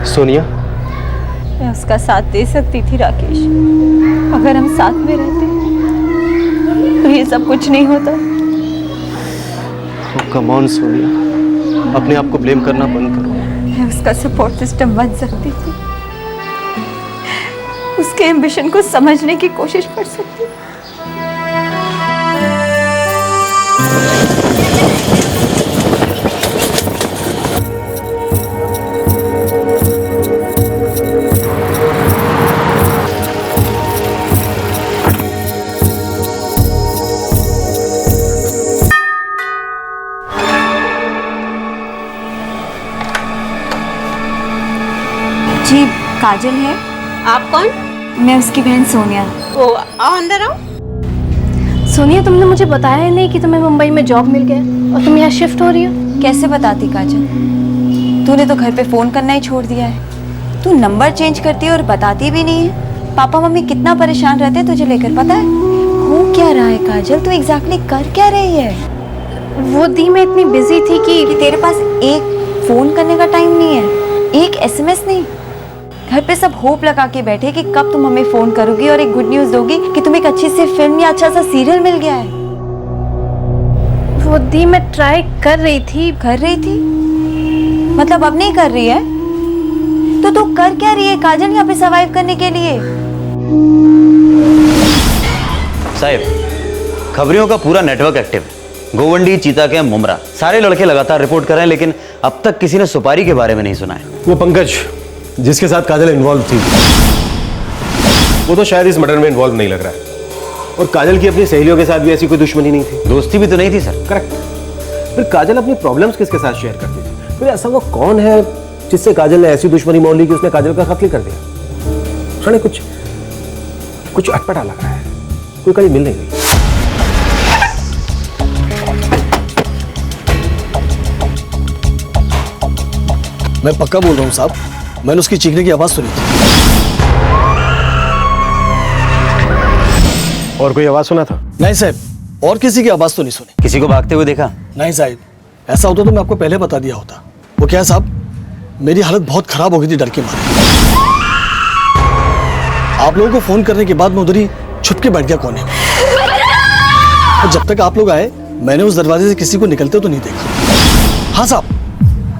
J: सोनिया,
R: मैं उसका साथ दे सकती थी राकेश, अगर हम साथ में रहते तो ये सब कुछ नहीं होता।
G: कम ऑन सोनिया, अपने आप को ब्लेम करना बंद करो।
R: मैं उसका सपोर्ट सिस्टम बन सकती थी, उसके एम्बिशन को समझने की कोशिश कर सकती थी।
D: जी काजल है।
M: आप कौन?
D: मैं उसकी बहन सोनिया।
M: ओ आओ, अंदर आओ।
B: सोनिया, तुमने मुझे बताया ही नहीं कि तुम्हें मुंबई में जॉब मिल गया और तुम यहाँ शिफ्ट हो रही हो।
D: कैसे बताती काजल, तूने तो घर पे फोन करना ही छोड़ दिया है। तू नंबर चेंज करती है और बताती भी नहीं है। पापा मम्मी कितना परेशान रहते हैं तुझे लेकर, पता है? हो क्या रहा है काजल, तू एग्जैक्टली कर क्या रही है?
B: वो दी मैं इतनी बिजी थी कि
D: तेरे पास एक फोन करने का टाइम नहीं है, एक एसएमएस नहीं। घर पे सब होप लगा के बैठे कि कब तुम हमें फोन करोगी और एक गुड न्यूज दोगी कि तुम्हें एक अच्छी सी फिल्म या अच्छा सा सीरियल मिल गया है।
B: वो दी मैं ट्राई कर रही थी।
D: कर रही थी मतलब अब नहीं कर रही है? तो तू कर क्या रही है काजल यहाँ पे सर्वाइव करने के लिए?
I: साहिब, खबरियों का पूरा नेटवर्क एक्टिव है। गोवंडी, चीता के, मुमरा, सारे लड़के लगातार रिपोर्ट कर रहे हैं, लेकिन अब तक किसी ने सुपारी के बारे में नहीं सुना है।
G: वो पंकज जिसके साथ काजल इन्वॉल्व थी, वो तो शायद इस मर्डर में इन्वॉल्व नहीं लग रहा है। और काजल की अपनी सहेलियों के साथ भी ऐसी कोई दुश्मनी नहीं थी,
I: दोस्ती भी तो नहीं थी सर।
G: करेक्ट। फिर काजल अपनी प्रॉब्लम्स किसके साथ शेयर करती थी? फिर ऐसा वो कौन है जिससे काजल ने ऐसी दुश्मनी मोल ली कि उसने काजल का कत्ल कर दिया? सुने, कुछ अटपटा लग रहा है, कोई कड़ी मिल नहीं रही।
S: मैं पक्का बोल रहा हूँ साहब, मैंने उसकी चीखने की आवाज सुनी थी।
G: और कोई आवाज सुना था?
S: नहीं साहब, और किसी की आवाज तो नहीं सुनी।
I: किसी को भागते हुए देखा?
S: नहीं साहब, ऐसा होता तो मैं आपको पहले बता दिया होता। वो क्या है साहब, मेरी हालत बहुत खराब हो गई थी डर के मारे। आप लोगों को फोन करने के बाद मैं उधर ही छुप के बैठ गया कोने में। और जब तक आप लोग आए, मैंने उस दरवाजे से किसी को निकलते तो नहीं देखा। हाँ साहब,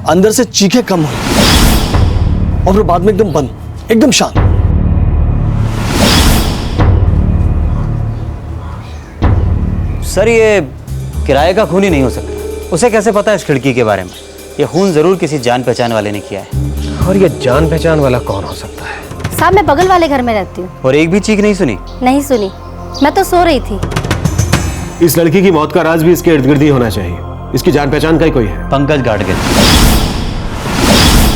S: अंदर से चीखें कम हुई और फिर बाद में एकदम बंद, एकदम शांत।
I: सर, ये किराए का खून ही नहीं हो सकता। उसे कैसे पता है इस खिड़की के बारे में? ये खून जरूर किसी जान पहचान वाले ने किया है।
G: और ये जान पहचान वाला कौन हो सकता है?
H: साहब, मैं बगल वाले घर में रहती हूँ।
I: और एक भी चीख नहीं सुनी?
H: नहीं सुनी, मैं तो सो रही थी।
G: इस लड़की की मौत का राज भी इसके इर्द गिर्द ही होना चाहिए। इसकी जान पहचान का ही कोई है?
I: पंकज गाडगिल।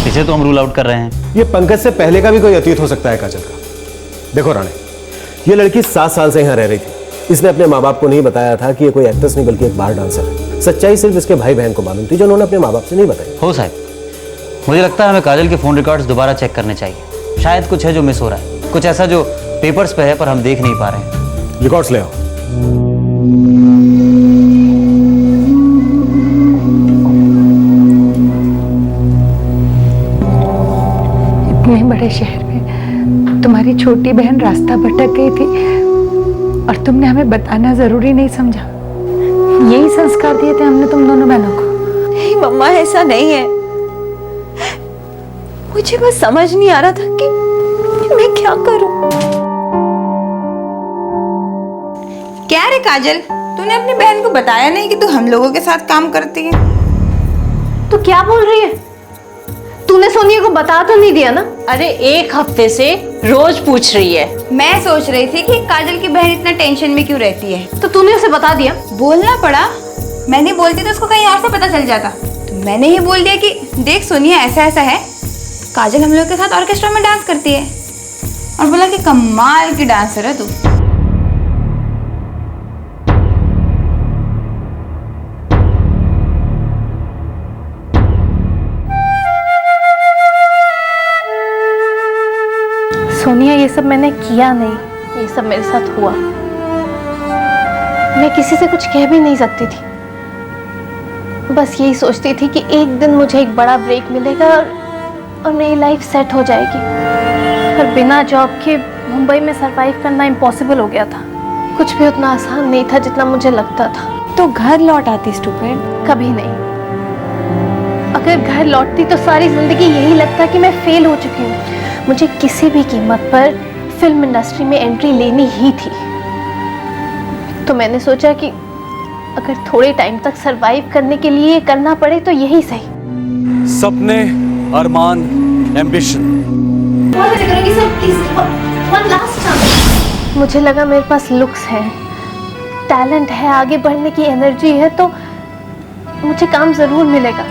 I: इसे तो हम रूल आउट कर रहे हैं।
G: ये पंकज से पहले का भी कोई अतीत हो सकता है काजल का। देखो राणे, ये लड़की 7 साल से यहाँ रह रही थी। इसने अपने माँ बाप को नहीं बताया था कि ये कोई एक्ट्रेस नहीं बल्कि एक बार डांसर है। सच्चाई सिर्फ इसके भाई बहन को मालूम थी, जो उन्होंने अपने माँ बाप से नहीं बताई।
I: हो साहब, मुझे लगता है हमें काजल के फोन रिकॉर्ड्स दोबारा चेक करने चाहिए। शायद कुछ है जो मिस हो रहा है, कुछ ऐसा जो पेपर्स पे है पर हम देख नहीं पा रहे हैं।
G: रिकॉर्ड्स ले आओ।
O: इतने बड़े शहर में तुम्हारी छोटी बहन रास्ता भटक गई थी और तुमने हमें बताना जरूरी नहीं समझा। यही संस्कार दिए थे हमने तुम दोनों बहनों को।
D: नहीं मम्मा, ऐसा नहीं है। मुझे बस समझ नहीं आ रहा था कि मैं क्या करूं।
T: क्या रे काजल, तूने अपनी बहन को बताया नहीं कि तू हम लोगों के साथ काम करती है?
N: तो क्या बोल रही है? तूने सोनिया को बता तो नहीं दिया ना?
M: अरे 1 हफ्ते से रोज पूछ रही है।
T: मैं सोच रही थी कि काजल की बहन इतना टेंशन में क्यों रहती है।
N: तो तूने उसे बता दिया?
T: बोलना पड़ा। मैंने बोलती तो उसको कहीं और से पता चल जाता। तो मैंने ही बोल दिया कि देख सोनिया, ऐसा ऐसा है, काजल हम लोग के साथ ऑर्केस्ट्रा में डांस करती है। और बोला कि कमाल की डांसर है तू।
B: सोनिया, ये सब मैंने किया नहीं, ये सब मेरे साथ हुआ। मैं किसी से कुछ कह भी नहीं सकती थी। बस यही सोचती थी कि एक दिन मुझे एक बड़ा ब्रेक मिलेगा और मेरी लाइफ सेट हो जाएगी। पर बिना जॉब के मुंबई में सरवाइव करना इम्पॉसिबल हो गया था। कुछ भी उतना आसान नहीं था जितना मुझे लगता था।
D: तो घर लौट आती स्टूपिड।
B: कभी नहीं। अगर घर लौटती तो सारी जिंदगी यही लगता कि मैं फेल हो चुकी हूँ। मुझे किसी भी कीमत पर फिल्म इंडस्ट्री में एंट्री लेनी ही थी। तो मैंने सोचा कि अगर थोड़े टाइम तक सरवाइव करने के लिए करना पड़े तो यही सही।
A: सपने, अरमान, एम्बिशन।
B: मुझे लगा मेरे पास लुक्स है, टैलेंट है, आगे बढ़ने की एनर्जी है, तो मुझे काम जरूर मिलेगा।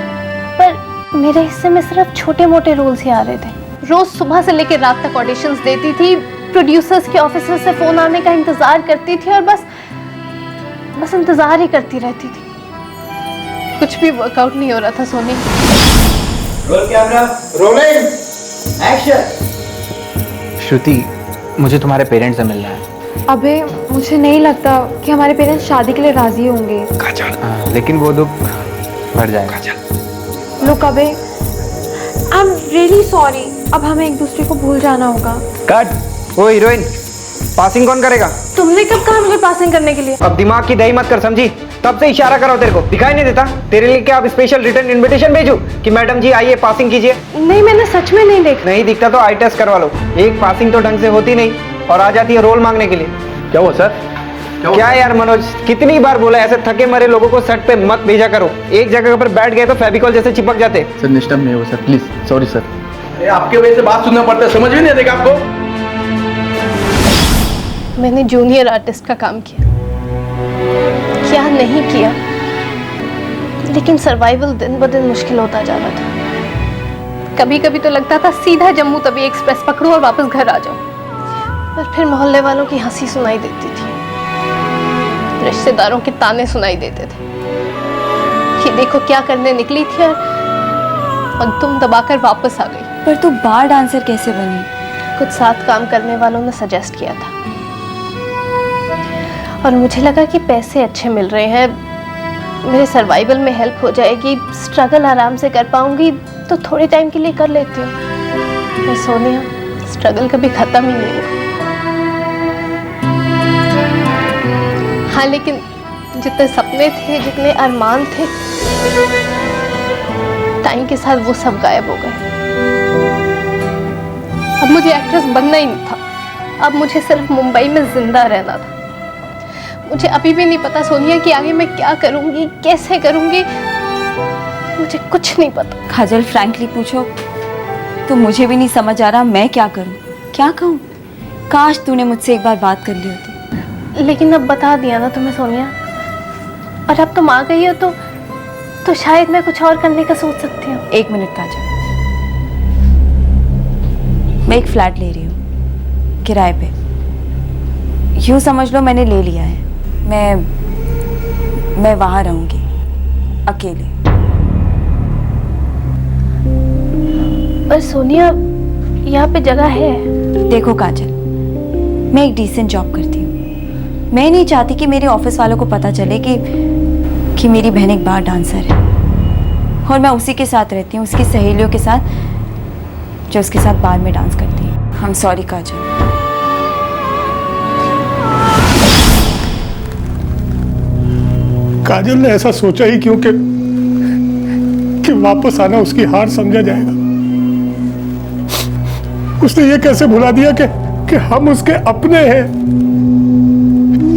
B: पर मेरे हिस्से में सिर्फ छोटे मोटे रोल्स ही आ रहे थे। रोज सुबह से लेकर रात तक ऑडिशंस देती थी, प्रोड्यूसर्स के ऑफिसर से फोन आने का इंतजार करती थी और बस इंतजार ही करती रहती थी। कुछ भी वर्कआउट नहीं हो रहा था Soni.
K: Roll camera, rolling, action.
C: Shruti, मुझे तुम्हारे पेरेंट्स से मिलना है।
D: अबे मुझे नहीं लगता कि हमारे पेरेंट्स शादी के लिए राजी होंगे।
C: लेकिन वो दुख बढ़ जाएगा।
D: लुक अबे, आई एम रियली सॉरी। अब हमें एक दूसरे को भूल जाना होगा।
U: कट। ओ हीरोइन, पासिंग कौन करेगा?
B: तुमने कब कहा मुझे पासिंग करने के लिए?
U: अब दिमाग की दही मत कर, समझी? तब से इशारा करो, तेरे को दिखाई नहीं देता? तेरे लिए क्या अब स्पेशल रिटर्न इनविटेशन भेजूं कि मैडम जी आइए पासिंग कीजिए?
B: नहीं, मैंने सच में नहीं देखा।
U: नहीं दिखता तो आई टेस्ट करवा लो। एक पासिंग तो ढंग से होती नहीं और आ जाती है रोल मांगने के लिए।
G: क्या हुआ सर?
U: क्या यार मनोज, कितनी बार बोला ऐसे थके मरे लोगों को सेट पे मत भेजा करो। एक जगह पर बैठ गए तो फेविकॉल जैसे चिपक जाते।
C: सर निष्ठा में हो सर, प्लीज सॉरी सर।
K: आपके वजह से बात सुनना पड़ता है, समझ में नहीं आएगा आपको?
B: मैंने जूनियर आर्टिस्ट का काम किया, क्या नहीं किया, लेकिन सर्वाइवल दिन ब दिन मुश्किल होता जा रहा था। कभी कभी तो लगता था सीधा जम्मू तवी एक्सप्रेस पकड़ूं और वापस घर आ जाऊं। पर फिर मोहल्ले वालों की हंसी सुनाई देती थी, रिश्तेदारों के ताने सुनाई देते थे कि देखो क्या करने निकली थी और तुम दबाकर वापस आ गई।
D: पर तू बार डांसर कैसे बनी?
B: कुछ साथ काम करने वालों ने सजेस्ट किया था और मुझे लगा कि पैसे अच्छे मिल रहे हैं, मेरे सर्वाइवल में हेल्प हो जाएगी, स्ट्रगल आराम से कर पाऊंगी, तो थोड़े टाइम के लिए कर लेती हूँ। पर सोनिया, स्ट्रगल कभी खत्म ही नहीं हुआ। हाँ, लेकिन जितने सपने थे, जितने अरमान थे, टाइम के साथ वो सब गायब हो गए। अब मुझे एक्ट्रेस बनना ही नहीं था, अब मुझे सिर्फ मुंबई में जिंदा रहना था। मुझे अभी भी नहीं पता सोनिया कि आगे मैं क्या करूंगी, कैसे करूंगी, मुझे कुछ नहीं पता।
D: काजल, फ्रैंकली पूछो तो मुझे भी नहीं समझ आ रहा मैं क्या करूं, क्या कहूं। काश तूने मुझसे एक बार बात कर ली होती।
B: लेकिन अब बता दिया ना तुम्हें सोनिया, और अब तुम आ गई हो तो शायद मैं कुछ और करने का सोच सकती हूँ।
D: एक मिनट काजल, मैं एक फ्लैट ले रही हूँ किराए पे। यूँ समझ लो मैंने ले लिया है। मैं वहां रहूंगी अकेले।
B: पर सोनिया, यहाँ पे जगह है।
D: देखो काजल, मैं एक डिसेंट जॉब करती हूँ। मैं नहीं चाहती कि मेरे ऑफिस वालों को पता चले कि मेरी बहन एक बार डांसर है और मैं उसी के साथ रहती हूँ, उसकी सहेलियों के साथ जो उसके साथ बार में डांस करती है। आई एम सॉरी काजल।
F: काजल ने ऐसा सोचा ही क्यों कि वापस आना उसकी हार समझा जाएगा। उसने ये कैसे भुला दिया कि हम उसके अपने हैं।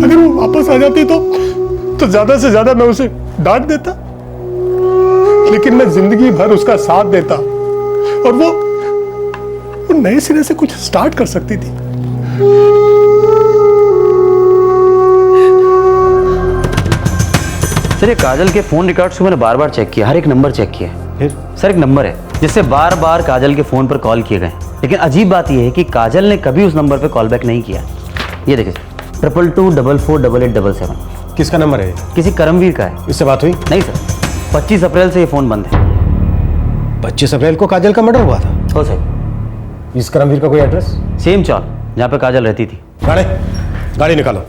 F: अगर वो वापस आ जाती तो ज्यादा से ज्यादा मैं उसे डांट देता, लेकिन मैं जिंदगी भर उसका साथ देता और वो नए सिरे से कुछ स्टार्ट कर सकती थी।
I: सर, ये काजल के फोन रिकॉर्ड्स को मैंने बार बार चेक किया, हर एक नंबर चेक किया। फिर सर एक नंबर है जिससे बार बार काजल के फोन पर कॉल किए गए, लेकिन अजीब बात यह है कि काजल ने कभी उस नंबर पर कॉल बैक नहीं किया। ये देखिए 22244877।
G: किसका नंबर है?
I: किसी करमवीर का है।
G: इससे बात हुई?
I: नहीं सर, 25 अप्रैल से ये फोन बंद है।
G: 25 अप्रैल को काजल का मर्डर हुआ था?
I: हो सर।
G: इस करमवीर का कोई एड्रेस?
I: सेम चौक जहाँ पे काजल रहती थी।
G: गाड़ी निकालो।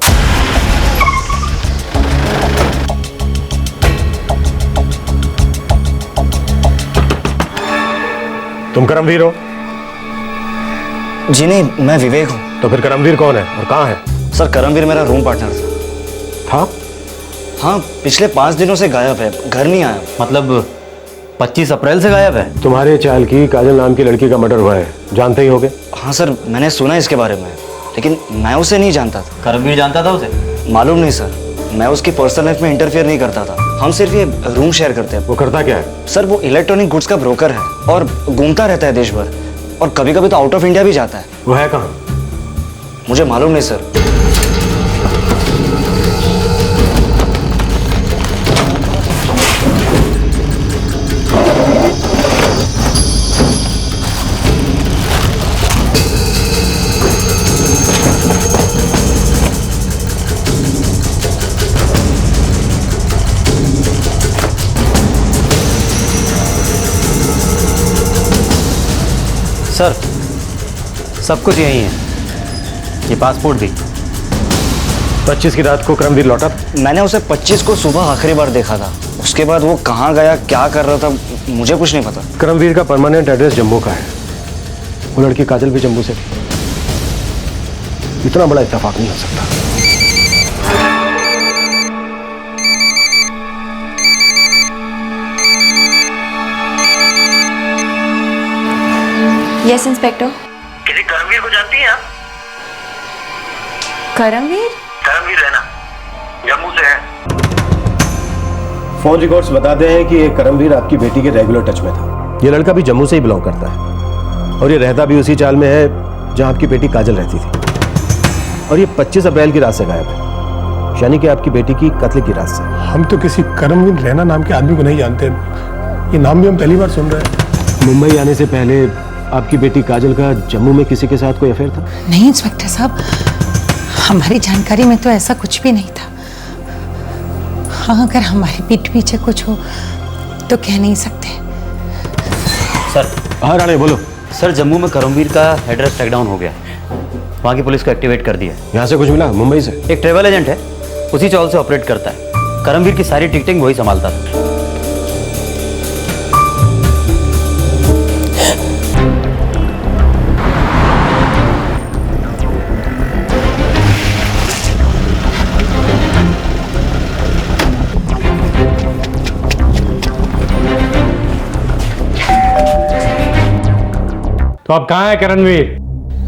G: तुम करमवीर हो?
V: जी नहीं, मैं विवेक हूँ।
G: तो फिर करमवीर कौन है और कहाँ है?
V: सर, करमवीर मेरा रूम पार्टनर था।
I: हाँ, पिछले 5 दिनों से गायब है, घर नहीं आया। मतलब 25 अप्रैल से गायब है?
G: तुम्हारे चाल की काजल नाम की लड़की का मर्डर हुआ है, जानते ही होगे।
I: हाँ सर, मैंने सुना इसके बारे में, लेकिन मैं उसे नहीं जानता था। करमवीर जानता था उसे? मालूम नहीं सर, मैं उसकी पर्सनल लाइफ में इंटरफेयर नहीं करता था। हम सिर्फ ये रूम शेयर करते हैं।
G: वो करता क्या है?
I: सर वो इलेक्ट्रॉनिक गुड्स का ब्रोकर है और घूमता रहता है देश भर, और कभी कभी तो आउट ऑफ इंडिया भी जाता है।
G: वो है कहाँ?
I: मुझे मालूम नहीं सर। सर सब कुछ यही है, ये पासपोर्ट भी।
G: 25 की रात को करमवीर लौटा?
I: मैंने उसे 25 को सुबह आखिरी बार देखा था। उसके बाद वो कहाँ गया, क्या कर रहा था, मुझे कुछ नहीं पता।
G: करमवीर का परमानेंट एड्रेस जम्मू का है। वो लड़की काजल भी जम्मू से थी। इतना बड़ा इत्तेफाक नहीं हो सकता।
T: Yes inspector.
E: किसी करमवीर को जानती हैं आप?
T: करमवीर?
E: करमवीर है ना, जम्मू से है।
G: फोन रिकॉर्ड्स बताते हैं कि ये करमवीर आपकी बेटी के रेगुलर टच में था। ये लड़का भी जम्मू से ही बिलोंग करता है और ये रहता भी उसी चाल में है जहां आपकी बेटी काजल रहती थी। और ये 25 अप्रैल की रात से गायब है, यानी कि आपकी बेटी की कत्ल की रात से।
F: हम तो किसी करमवीर रैना नाम के आदमी को नहीं जानते, ये नाम भी हम पहली बार सुन रहे हैं।
G: मुंबई आने से पहले आपकी बेटी काजल का जम्मू में किसी के साथ कोई अफेयर था?
O: नहीं इंस्पेक्टर साहब, हमारी जानकारी में तो ऐसा कुछ भी नहीं था। हाँ, अगर हमारी पीठ पीछे कुछ हो तो कह नहीं सकते।
I: सर।
G: हाँ राणे बोलो।
I: सर जम्मू में करमवीर का एड्रेस ट्रैक डाउन हो गया, वहाँ की पुलिस को एक्टिवेट कर दिया।
G: यहाँ से कुछ मिला? मुंबई से
I: एक ट्रेवल एजेंट है, उसी चौल से ऑपरेट करता है। करमवीर की सारी टिकटिंग वही संभालता था।
P: तो अब कहाँ है करमवीर?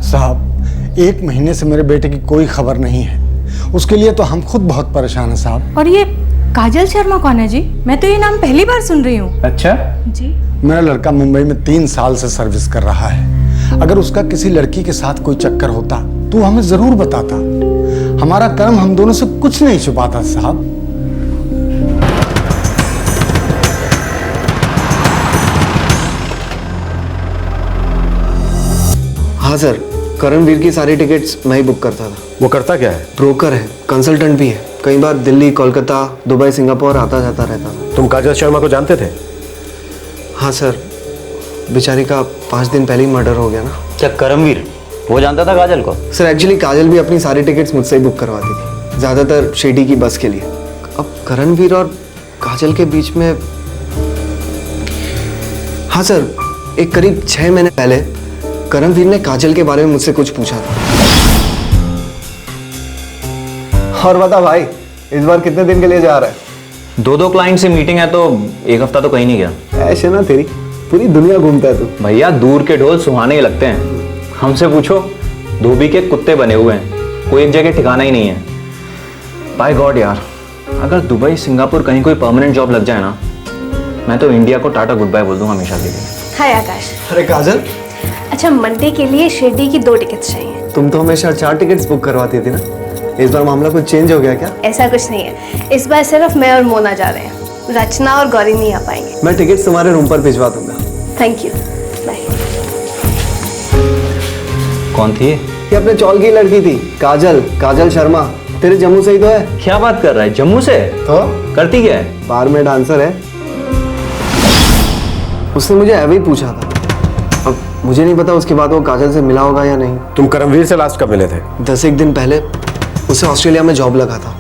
V: साहब 1 महीने से मेरे बेटे की कोई खबर नहीं है। उसके लिए तो हम खुद बहुत परेशान हैं साहब।
R: और ये काजल शर्मा कौन है जी? मैं तो ये नाम पहली बार सुन रही हूँ।
P: अच्छा
R: जी।
V: मेरा लड़का मुंबई में 3 साल से सर्विस कर रहा है। अगर उसका किसी लड़की के साथ कोई चक्कर होता तो हमें जरूर बताता। हमारा कर्म हम दोनों से कुछ नहीं छुपाता साहब।
L: हाँ सर, करमवीर की सारी टिकट्स मैं ही बुक करता था।
G: वो करता क्या है?
L: ब्रोकर है, कंसल्टेंट भी है। कई बार दिल्ली, कोलकाता, दुबई, सिंगापुर आता जाता रहता था।
G: तुम काजल शर्मा को जानते थे?
L: हाँ सर, बेचारी का 5 दिन पहले ही मर्डर हो गया ना।
I: क्या करमवीर वो जानता था काजल को?
L: सर एक्चुअली काजल भी अपनी सारी टिकट्स मुझसे ही बुक करवाती थी, ज़्यादातर शिरडी की बस के लिए। अब करमवीर और काजल के बीच में, हाँ सर, एक करीब 6 महीने पहले करमवीर ने काजल के बारे में मुझसे कुछ पूछा था। और बता भाई, इस बार कितने दिन के लिए जा रहा है?
C: 2 क्लाइंट से मीटिंग है तो 1 हफ्ता तो कहीं नहीं गया।
L: ऐसे ना तेरी पूरी दुनिया घूमता है तू।
C: भैया दूर के ढोल सुहाने ही लगते हैं। हमसे पूछो, धोबी के कुत्ते बने हुए हैं, कोई एक जगह ठिकाना ही नहीं है। बाय गॉड यार, अगर दुबई, सिंगापुर कहीं कोई परमानेंट जॉब लग जाए ना, मैं तो इंडिया को टाटा गुड बाय बोल दूंगा हमेशा के लिए।
N: हाय आकाश।
L: अरे काजल।
N: अच्छा, मंडे के लिए शिरडी की 2 टिकट्स चाहिए।
L: तुम तो हमेशा 4 टिकट्स बुक करवाती थी ना, इस बार मामला कुछ चेंज हो गया क्या?
N: ऐसा कुछ नहीं है, इस बार सिर्फ मैं और मोना जा रहे हैं, रचना और गौरी नहीं आ पाएंगे।
L: मैं टिकट्स तुम्हारे रूम पर भिजवा दूंगा।
N: Thank you, bye.
C: कौन थी
L: ये अपने चौल की लड़की थी, काजल शर्मा। तेरे जम्मू से ही तो है।
C: क्या बात कर रहा है? जम्मू से?
L: तो
C: करती क्या है?
L: बार में डांसर है। उसने मुझे ऐसे ही पूछा था। अब मुझे नहीं पता उसके बाद वो काजल से मिला होगा या नहीं।
G: तुम करमवीर से लास्ट कब मिले थे?
L: 10 दिन पहले। उसे ऑस्ट्रेलिया में जॉब लगा था,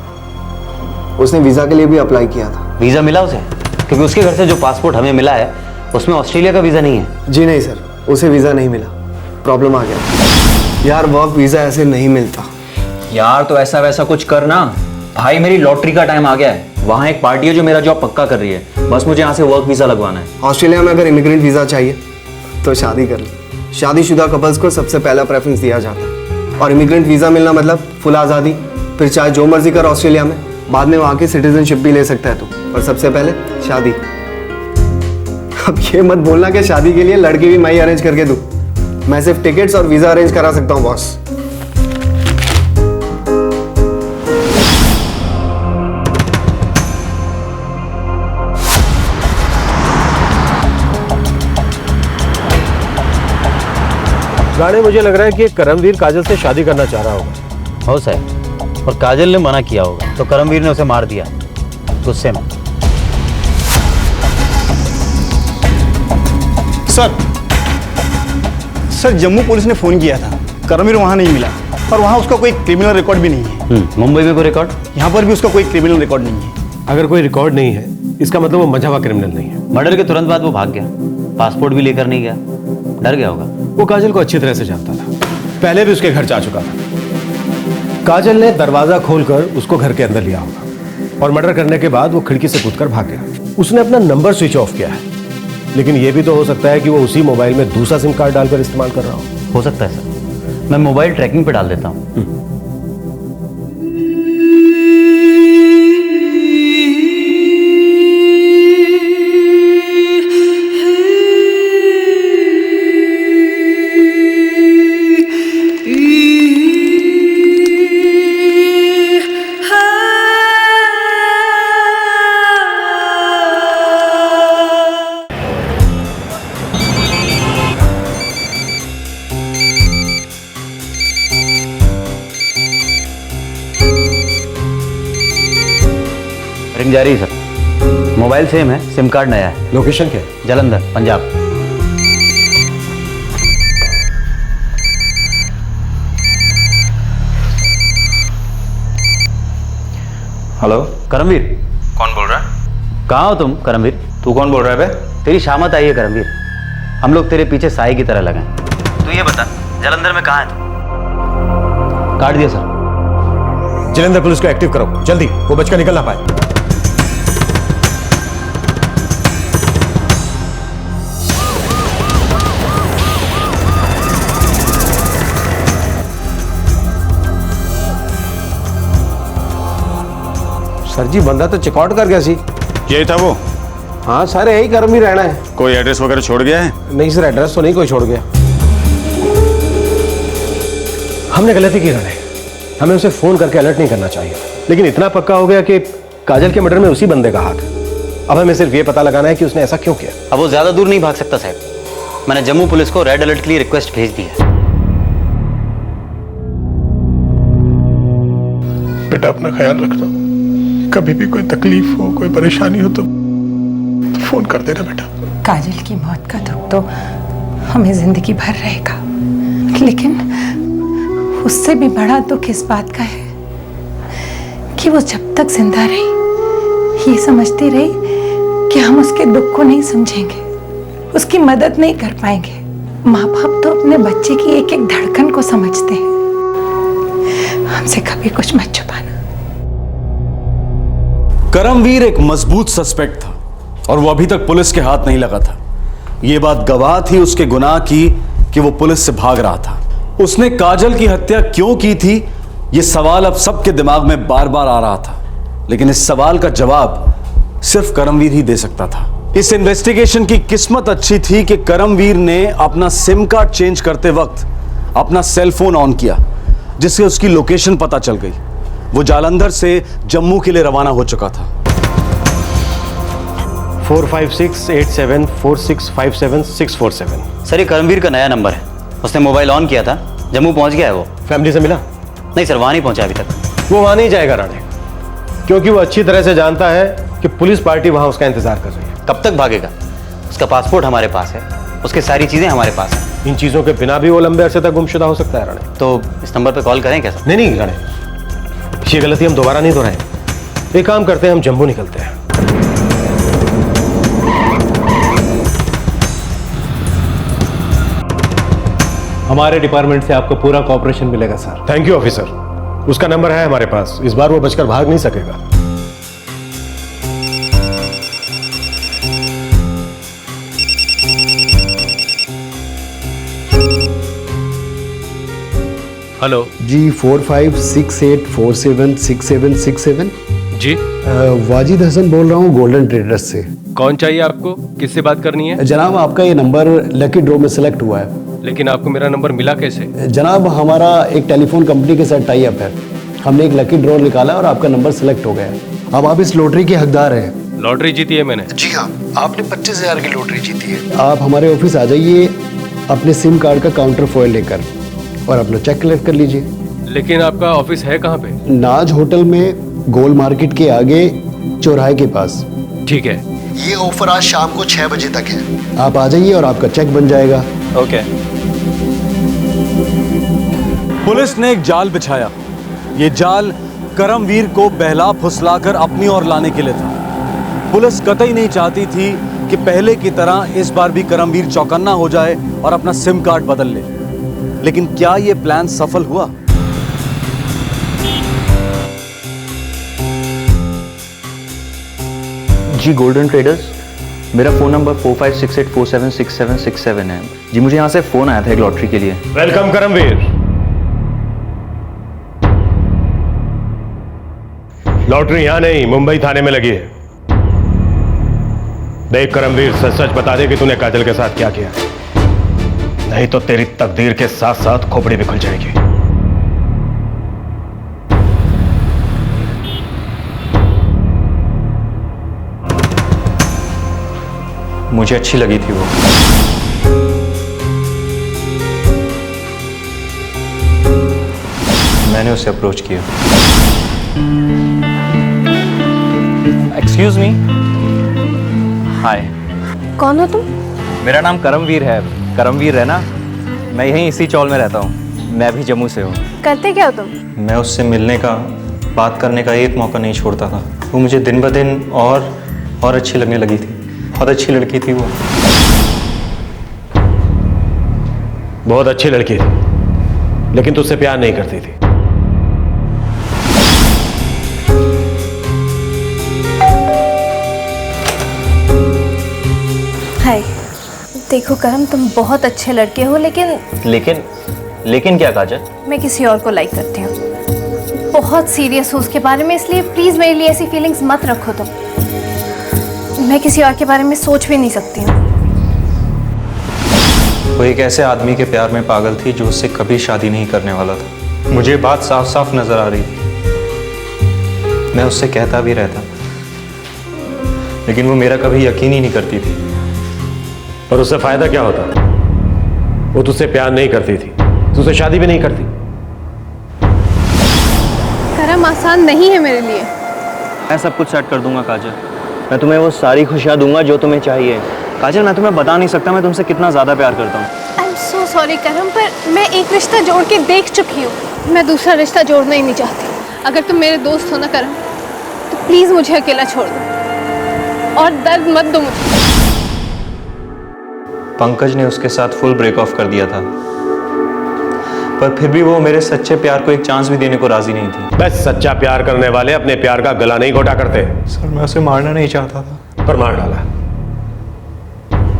L: उसने वीजा के लिए भी अप्लाई किया था।
I: वीजा मिला उसे? क्योंकि उसके घर से जो पासपोर्ट हमें मिला है उसमें ऑस्ट्रेलिया का वीजा नहीं है।
L: जी नहीं सर, उसे वीजा नहीं मिला, प्रॉब्लम आ गया यार। वर्क वीजा ऐसे नहीं मिलता
C: यार। तो ऐसा वैसा कुछ करना,
I: भाई मेरी लॉटरी का टाइम आ गया है, वहाँ एक पार्टी है जो मेरा जॉब पक्का कर रही है, बस मुझे यहाँ से वर्क वीजा लगवाना है।
K: ऑस्ट्रेलिया में अगर इमिग्रेंट वीज़ा चाहिए तो शादी कर लो। शादीशुदा कपल्स को सबसे पहला प्रेफरेंस दिया जाता है, और इमिग्रेंट वीज़ा मिलना मतलब फुल आज़ादी। फिर चाहे जो मर्जी कर ऑस्ट्रेलिया में, बाद में वहाँ की सिटीजनशिप भी ले सकता है तू, और सबसे पहले शादी। अब ये मत बोलना कि शादी के लिए लड़की भी मैं ही अरेंज करके दूँ। मैं सिर्फ टिकट्स और वीज़ा अरेंज करा सकता हूँ बॉस।
G: राणे, मुझे लग रहा है कि करमवीर काजल से शादी करना चाह रहा होगा।
I: हो साहब, और काजल ने मना किया होगा तो करमवीर ने उसे मार दिया गुस्से में।
U: सर जम्मू पुलिस ने फोन किया था, करमवीर वहाँ नहीं मिला, और वहाँ उसका कोई क्रिमिनल रिकॉर्ड भी नहीं है।
I: मुंबई में कोई रिकॉर्ड?
U: यहाँ पर भी उसका कोई क्रिमिनल रिकॉर्ड नहीं है।
G: अगर कोई रिकॉर्ड नहीं है, इसका मतलब वो मजा हुआ क्रिमिनल नहीं है।
I: मर्डर के तुरंत बाद वो भाग गया, पासपोर्ट भी लेकर नहीं गया, डर गया होगा।
G: वो काजल को अच्छी तरह से जानता था, पहले भी उसके घर जा चुका था। काजल ने दरवाजा खोलकर उसको घर के अंदर लिया होगा, और मर्डर करने के बाद वो खिड़की से कूदकर भाग गया। उसने अपना नंबर स्विच ऑफ किया है, लेकिन यह भी तो हो सकता है कि वो उसी मोबाइल में दूसरा सिम कार्ड डालकर इस्तेमाल कर रहा
I: हो सकता है सर, मैं मोबाइल ट्रैकिंग पे डाल देता हूँ। रिंग जा रही है सर, मोबाइल सेम है, सिम कार्ड नया है।
G: लोकेशन क्या है?
I: जालंधर, पंजाब।
J: हेलो,
I: करमवीर।
J: कौन बोल रहा है?
I: कहाँ हो तुम करमवीर?
J: तू कौन बोल रहा है बे?
I: तेरी शामत आई है करमवीर, हम लोग तेरे पीछे साई की तरह लगे। तू ये बता, जालंधर में कहाँ है तू? काट दिया सर।
G: जालंधर पुलिस को एक्टिव करो जल्दी, वो बचकर निकल ना पाए। सर जी, बंदा तो चेकआउट कर गया सी।
J: यही था वो?
G: हाँ सर, यही करमवीर रहना है।
J: कोई एड्रेस वगैरह छोड़ गया है?
G: नहीं सर, एड्रेस तो नहीं कोई छोड़ गया। हमने गलती की राणे, हमें उसे फोन करके अलर्ट नहीं करना चाहिए, लेकिन इतना पक्का हो गया कि काजल के मर्डर में उसी बंदे का हाथ है। अब हमें सिर्फ ये पता लगाना है कि उसने ऐसा क्यों किया।
I: अब वो ज्यादा दूर नहीं भाग सकता साहब, मैंने जम्मू पुलिस को रेड अलर्ट के लिए रिक्वेस्ट भेज दी है।
F: बेटा अपना ख्याल रखना, कभी भी कोई तकलीफ हो, कोई परेशानी हो तो फोन कर देना बेटा।
O: काजल की मौत का दुख तो हमें जिंदगी भर रहेगा, लेकिन उससे भी बड़ा दुख इस बात का है कि वो जब तक जिंदा रही ये समझती रही कि हम उसके दुख को नहीं समझेंगे, उसकी मदद नहीं कर पाएंगे। माँ बाप तो अपने बच्चे की एक एक धड़कन को समझते हैं। हमसे कभी कुछ मत छुपाना।
A: करमवीर एक मजबूत सस्पेक्ट था और वो अभी तक पुलिस के हाथ नहीं लगा था। ये बात गवाह थी उसके गुनाह की कि वो पुलिस से भाग रहा था। उसने काजल की हत्या क्यों की थी, ये सवाल अब सबके दिमाग में बार बार आ रहा था, लेकिन इस सवाल का जवाब सिर्फ करमवीर ही दे सकता था। इस इन्वेस्टिगेशन की किस्मत अच्छी थी कि करमवीर ने अपना सिम कार्ड चेंज करते वक्त अपना सेल फोन ऑन किया, जिससे उसकी लोकेशन पता चल गई। वो जालंधर से जम्मू के लिए रवाना हो चुका था।
G: 456874657647।
I: सर, ये करमवीर का नया नंबर है, उसने मोबाइल ऑन किया था, जम्मू पहुंच गया है वो।
G: फैमिली से मिला?
I: नहीं सर, वहां नहीं पहुंचा अभी तक।
G: वो वहां नहीं जाएगा राणे, क्योंकि वो अच्छी तरह से जानता है कि पुलिस पार्टी वहां उसका इंतजार कर रही है।
I: कब तक भागेगा? उसका पासपोर्ट हमारे पास है, उसकी सारी चीजें हमारे पास हैं।
G: इन चीजों के बिना भी वो लंबे अरसे तक गुमशुदा हो सकता है राणे।
I: तो इस नंबर पे कॉल करें क्या सर?
G: नहीं राणे, ये गलती हम दोबारा नहीं दोहराएं। एक काम करते हैं, हम जम्मू निकलते हैं।
Q: हमारे डिपार्टमेंट से आपको पूरा कोऑपरेशन मिलेगा सर।
G: Thank you officer. उसका नंबर है हमारे पास, इस बार वो बचकर भाग नहीं सकेगा। हेलो
F: जी 4568476767।
G: जी
F: वाजिद हसन बोल रहा हूँ गोल्डन ट्रेडर्स से।
G: कौन चाहिए आपको, किससे बात करनी है?
F: जनाब आपका ये नंबर लकी ड्रॉ में सिलेक्ट हुआ है।
G: लेकिन आपको मेरा नंबर मिला कैसे?
F: जनाब हमारा एक टेलीफोन कंपनी के साथ टाई अप है, हमने एक लकी ड्रॉ निकाला और आपका नंबर सिलेक्ट हो गया। अब आप इस लॉटरी के हकदार हैं।
G: लॉटरी जीती है मैंने?
F: जी हाँ, आपने 25,000 की लॉटरी जीती है। आप हमारे ऑफिस आ जाइए अपने सिम कार्ड का काउंटर फॉइल लेकर और अपना चेक कलेक्ट कर लीजिए।
G: लेकिन आपका ऑफिस है कहाँ पे?
F: नाज होटल में, गोल मार्केट के आगे, चौराहे के पास।
G: ठीक है।
F: ये ऑफर आज शाम को 6 बजे तक है, आप आ जाइए और आपका चेक बन जाएगा।
C: ओके।
A: पुलिस ने एक जाल बिछाया। ये जाल करमवीर को बहला फुसलाकर अपनी ओर लाने के लिए था। पुलिस कतई नहीं चाहती थी कि पहले की तरह इस बार भी करमवीर चौकन्ना हो जाए और अपना सिम कार्ड बदल ले। लेकिन क्या यह प्लान सफल हुआ?
C: जी गोल्डन ट्रेडर्स, मेरा फ़ोन नंबर 4568476767 है। जी मुझे यहाँ से फ़ोन आया था एक लॉटरी के लिए।
G: वेलकम करमवीर। लॉटरी यहाँ नहीं, मुंबई थाने में लगी है। देख करमवीर, सच सच बता दे कि तूने काजल के साथ क्या किया, नहीं तो तेरी तकदीर के साथ साथ खोपड़ी भी खुल जाएगी।
C: मुझे अच्छी लगी थी वो। मैंने उसे अप्रोच किया। Excuse me. हाय।
B: कौन हो तुम?
C: मेरा नाम करमवीर है। करमवीर है ना? मैं यहीं इसी चौल में रहता हूँ। मैं भी जम्मू से हूँ।
B: करते क्या हो तुम?
C: मैं उससे मिलने का, बात करने का एक मौका नहीं छोड़ता था। वो मुझे दिन ब दिन और अच्छी लगने लगी थी। बहुत अच्छी लड़की थी वो।
G: बहुत अच्छी लड़की थी, लेकिन तुझसे प्यार नहीं करती थी।
B: हाय, देखो करम, तुम बहुत अच्छे लड़के हो,
C: लेकिन क्या काजल?
B: मैं किसी और को लाइक करती हूँ। बहुत सीरियस हूँ उसके बारे में, इसलिए प्लीज मेरे लिए ऐसी फीलिंग्स मत रखो तुम। मैं किसी और के बारे में सोच भी नहीं सकती हूँ।
C: वो एक ऐसे आदमी के प्यार में पागल थी जो उससे कभी शादी नहीं करने वाला था। मुझे बात साफ साफ नजर आ रही थी। मैं उससे कहता भी रहता, लेकिन वो मेरा कभी यकीन ही नहीं करती थी।
G: पर उससे फायदा क्या होता? वो तुझसे प्यार नहीं करती थी, तुझसे शादी भी नहीं करती।
B: करम आसान नहीं है मेरे लिए।
C: मैं सब कुछ सेट कर दूंगा काजल। मैं तुम्हें वो सारी खुशियाँ दूंगा जो तुम्हें चाहिए। काजल, मैं तुम्हें बता नहीं सकता मैं तुमसे कितना ज़्यादा प्यार करता हूँ।
B: आई एम सो सॉरी करम, पर मैं एक रिश्ता जोड़ के देख चुकी हूँ। मैं दूसरा रिश्ता जोड़ना ही नहीं चाहती। अगर तुम मेरे दोस्त हो ना करम, तो प्लीज़ मुझे अकेला छोड़ दो और दर्द मत दो मुझे।
C: पंकज ने उसके साथ फुल ब्रेक ऑफ कर दिया था, पर फिर भी वो मेरे सच्चे प्यार को एक चांस भी देने को राजी नहीं थी।
G: बस सच्चा प्यार करने वाले अपने प्यार का गला नहीं घोटा करते।
C: सर, मैं उसे मारना नहीं चाहता था,
G: पर मार डाला।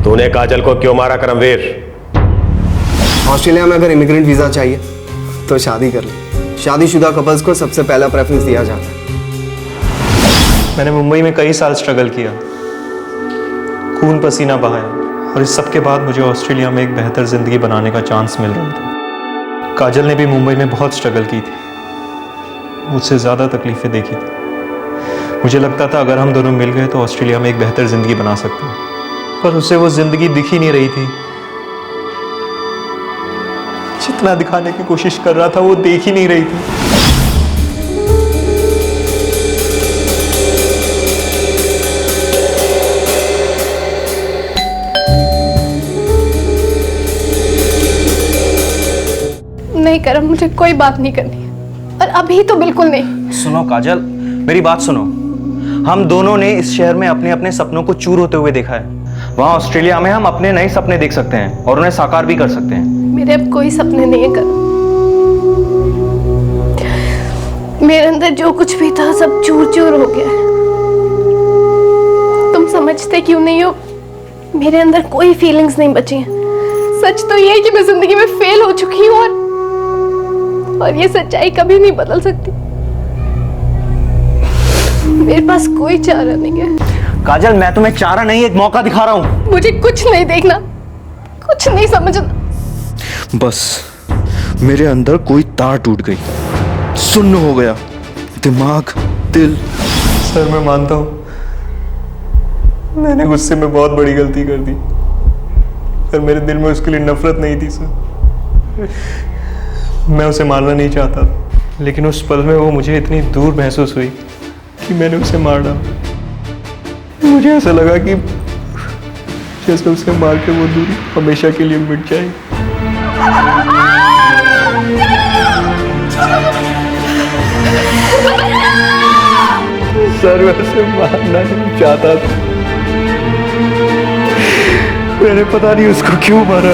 G: तूने काजल को क्यों मारा करमवीर?
K: ऑस्ट्रेलिया में अगर इमिग्रेंट वीजा चाहिए तो शादी कर ले। शादीशुदा कपल्स को सबसे पहला प्रेफरेंस दिया जाता है।
C: मैंने मुंबई में कई साल स्ट्रगल किया, खून पसीना बहाया, और इस सब के बाद मुझे ऑस्ट्रेलिया में एक बेहतर जिंदगी बनाने का चांस मिल रहा था। काजल ने भी मुंबई में बहुत स्ट्रगल की थी, मुझसे ज़्यादा तकलीफ़ें देखी थी। मुझे लगता था अगर हम दोनों मिल गए तो ऑस्ट्रेलिया में एक बेहतर ज़िंदगी बना सकते हैं, पर उसे वो ज़िंदगी दिख ही नहीं रही थी। जितना दिखाने की कोशिश कर रहा था वो देख ही नहीं रही थी।
B: नहीं करम, मुझे कोई बात नहीं करनी है, और अभी तो बिल्कुल नहीं।
C: सुनो काजल, मेरी बात सुनो। हम दोनों ने इस शहर में अपने अपने सपनों को चूर होते हुए देखा है। वहाँ ऑस्ट्रेलिया में हम अपने नए सपने देख सकते हैं और उन्हें साकार भी कर सकते हैं।
B: मेरे अब कोई सपने नहीं है करम।
N: मेरे अंदर जो कुछ भी था सब चूर चूर हो गया है। तुम समझते क्यों नहीं हो? मेरे अंदर कोई फीलिंग्स नहीं बची हैं। सच तो ये है कि मैं जिंदगी में फेल हो चुकी हूँ और ये सच्चाई कभी नहीं बदल सकती। मेरे पास कोई चारा नहीं है।
U: काजल, मैं तुम्हें चारा नहीं, एक मौका दिखा रहा हूँ।
N: मुझे कुछ नहीं देखना, कुछ नहीं समझना।
L: बस मेरे अंदर कोई तार टूट गई, सुन्न हो गया दिमाग, दिल। सर मैं मानता हूँ मैंने गुस्से में बहुत बड़ी गलती कर दी, पर मेरे दिल में उसके लिए नफरत नहीं थी सर। मैं उसे मारना नहीं चाहता, लेकिन उस पल में वो मुझे इतनी दूर महसूस हुई कि मैंने उसे मार डाला। मुझे ऐसा लगा कि जैसे उसे मार के वो दूरी हमेशा के लिए मिट जाए। सर वैसे मारना नहीं चाहता था, मैंने पता नहीं उसको क्यों मारा।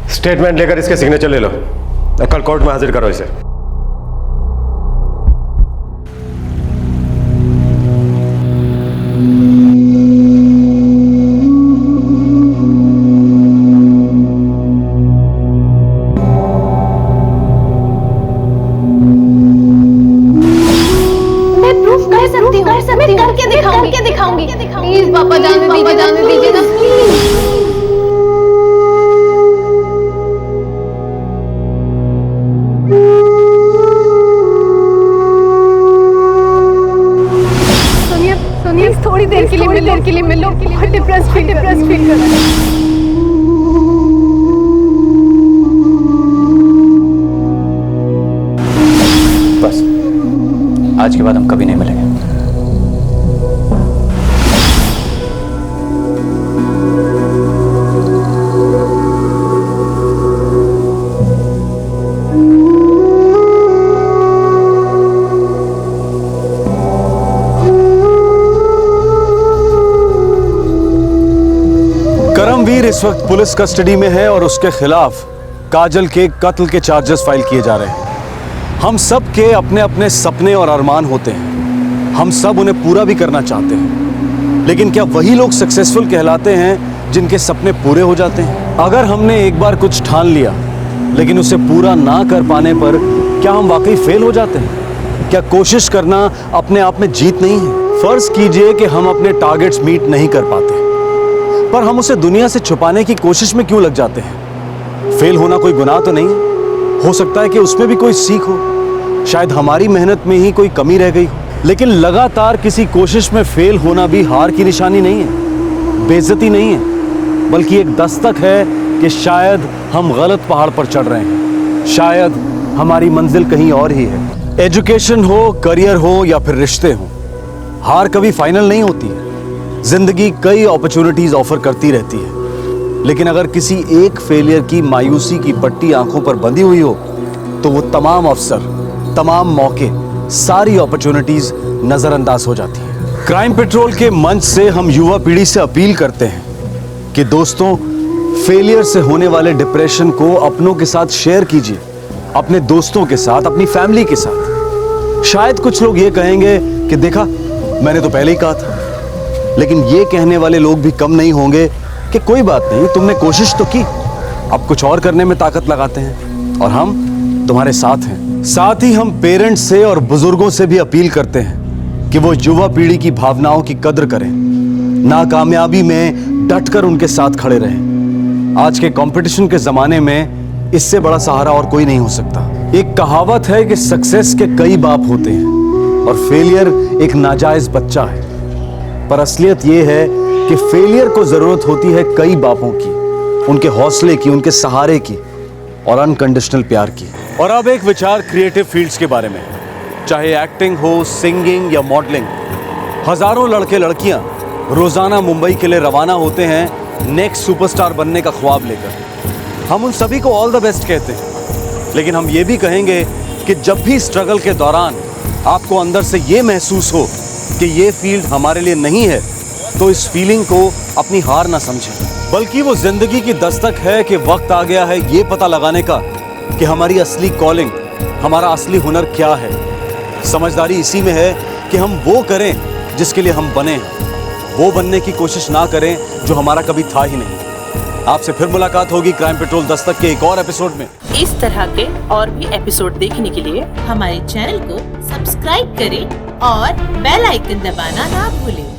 G: स्टेटमेंट लेकर इसके सिग्नेचर ले लो और कल कोर्ट में हाजिर करो इसे।
N: करके दिखाऊंगी। प्लीज पापा जाने दीजिए ना प्लीज। सोनिया थोड़ी देर के लिए मिलो डिप्रेस फील कर रहा है।
C: बस आज के बाद हम कभी नहीं मिलेंगे।
A: करमवीर इस वक्त पुलिस कस्टडी में है और उसके खिलाफ काजल के कत्ल के चार्जेस फाइल किए जा रहे हैं। हम सब के अपने अपने सपने और अरमान होते हैं, हम सब उन्हें पूरा भी करना चाहते हैं, लेकिन क्या वही लोग सक्सेसफुल कहलाते हैं जिनके सपने पूरे हो जाते हैं? अगर हमने एक बार कुछ ठान लिया लेकिन उसे पूरा ना कर पाने पर क्या हम वाकई फेल हो जाते हैं? क्या कोशिश करना अपने आप में जीत नहीं है? फर्ज कीजिए कि हम अपने टारगेट्स मीट नहीं कर पाते, पर हम उसे दुनिया से छुपाने की कोशिश में क्यों लग जाते हैं? फेल होना कोई गुनाह तो नहीं है, हो सकता है कि उसमें भी कोई सीख हो, शायद हमारी मेहनत में ही कोई कमी रह गई हो। लेकिन लगातार किसी कोशिश में फेल होना भी हार की निशानी नहीं है, बेइज्जती नहीं है, बल्कि एक दस्तक है कि शायद हम गलत पहाड़ पर चढ़ रहे हैं, शायद हमारी मंजिल कहीं और ही है। एजुकेशन हो, करियर हो या फिर रिश्ते हो, हार कभी फाइनल नहीं होती है। जिंदगी कई अपॉर्चुनिटीज ऑफर करती रहती है, लेकिन अगर किसी एक फेलियर की मायूसी की पट्टी आंखों पर बंधी हुई हो तो वो तमाम अवसर, तमाम मौके, सारी अपॉर्चुनिटीज नजरअंदाज हो जाती है। क्राइम पेट्रोल के मंच से हम युवा पीढ़ी से अपील करते हैं कि दोस्तों, फेलियर से होने वाले डिप्रेशन को अपनों के साथ शेयर कीजिए, अपने दोस्तों के साथ, अपनी फैमिली के साथ। शायद कुछ लोग ये कहेंगे कि देखा, मैंने तो पहले ही कहा था, लेकिन ये कहने वाले लोग भी कम नहीं होंगे कि कोई बात नहीं, तुमने कोशिश तो की, अब कुछ और करने में ताकत लगाते हैं और हम तुम्हारे साथ हैं। साथ ही हम पेरेंट्स से और बुजुर्गों से भी अपील करते हैं कि वो युवा पीढ़ी की भावनाओं की कद्र करें, नाकामयाबी में डटकर उनके साथ खड़े रहें। आज के कंपटीशन के जमाने में इससे बड़ा सहारा और कोई नहीं हो सकता। एक कहावत है कि सक्सेस के कई बाप होते हैं और फेलियर एक नाजायज बच्चा है, पर असलियत यह है कि फेलियर को जरूरत होती है कई बापों की, उनके हौसले की, उनके सहारे की और अनकंडीशनल प्यार की। और अब एक विचार क्रिएटिव फील्ड्स के बारे में, चाहे एक्टिंग हो, सिंगिंग या मॉडलिंग। हजारों लड़के लड़कियां रोजाना मुंबई के लिए रवाना होते हैं नेक्स्ट सुपरस्टार बनने का ख्वाब लेकर। हम उन सभी को ऑल द बेस्ट कहते हैं। लेकिन हम ये भी कहेंगे कि जब भी स्ट्रगल के दौरान आपको अंदर से ये महसूस हो कि ये फील्ड हमारे लिए नहीं है, तो इस फीलिंग को अपनी हार ना समझें, बल्कि वो जिंदगी की दस्तक है कि वक्त आ गया है ये पता लगाने का कि हमारी असली कॉलिंग, हमारा असली हुनर क्या है। समझदारी इसी में है कि हम वो करें जिसके लिए हम बने, वो बनने की कोशिश ना करें जो हमारा कभी था ही नहीं। आपसे फिर मुलाकात होगी क्राइम पेट्रोल दस्तक के एक और एपिसोड में।
Q: इस तरह के और भी एपिसोड देखने के लिए हमारे चैनल को सब्सक्राइब करें और बेल आइकन दबाना ना भूलें।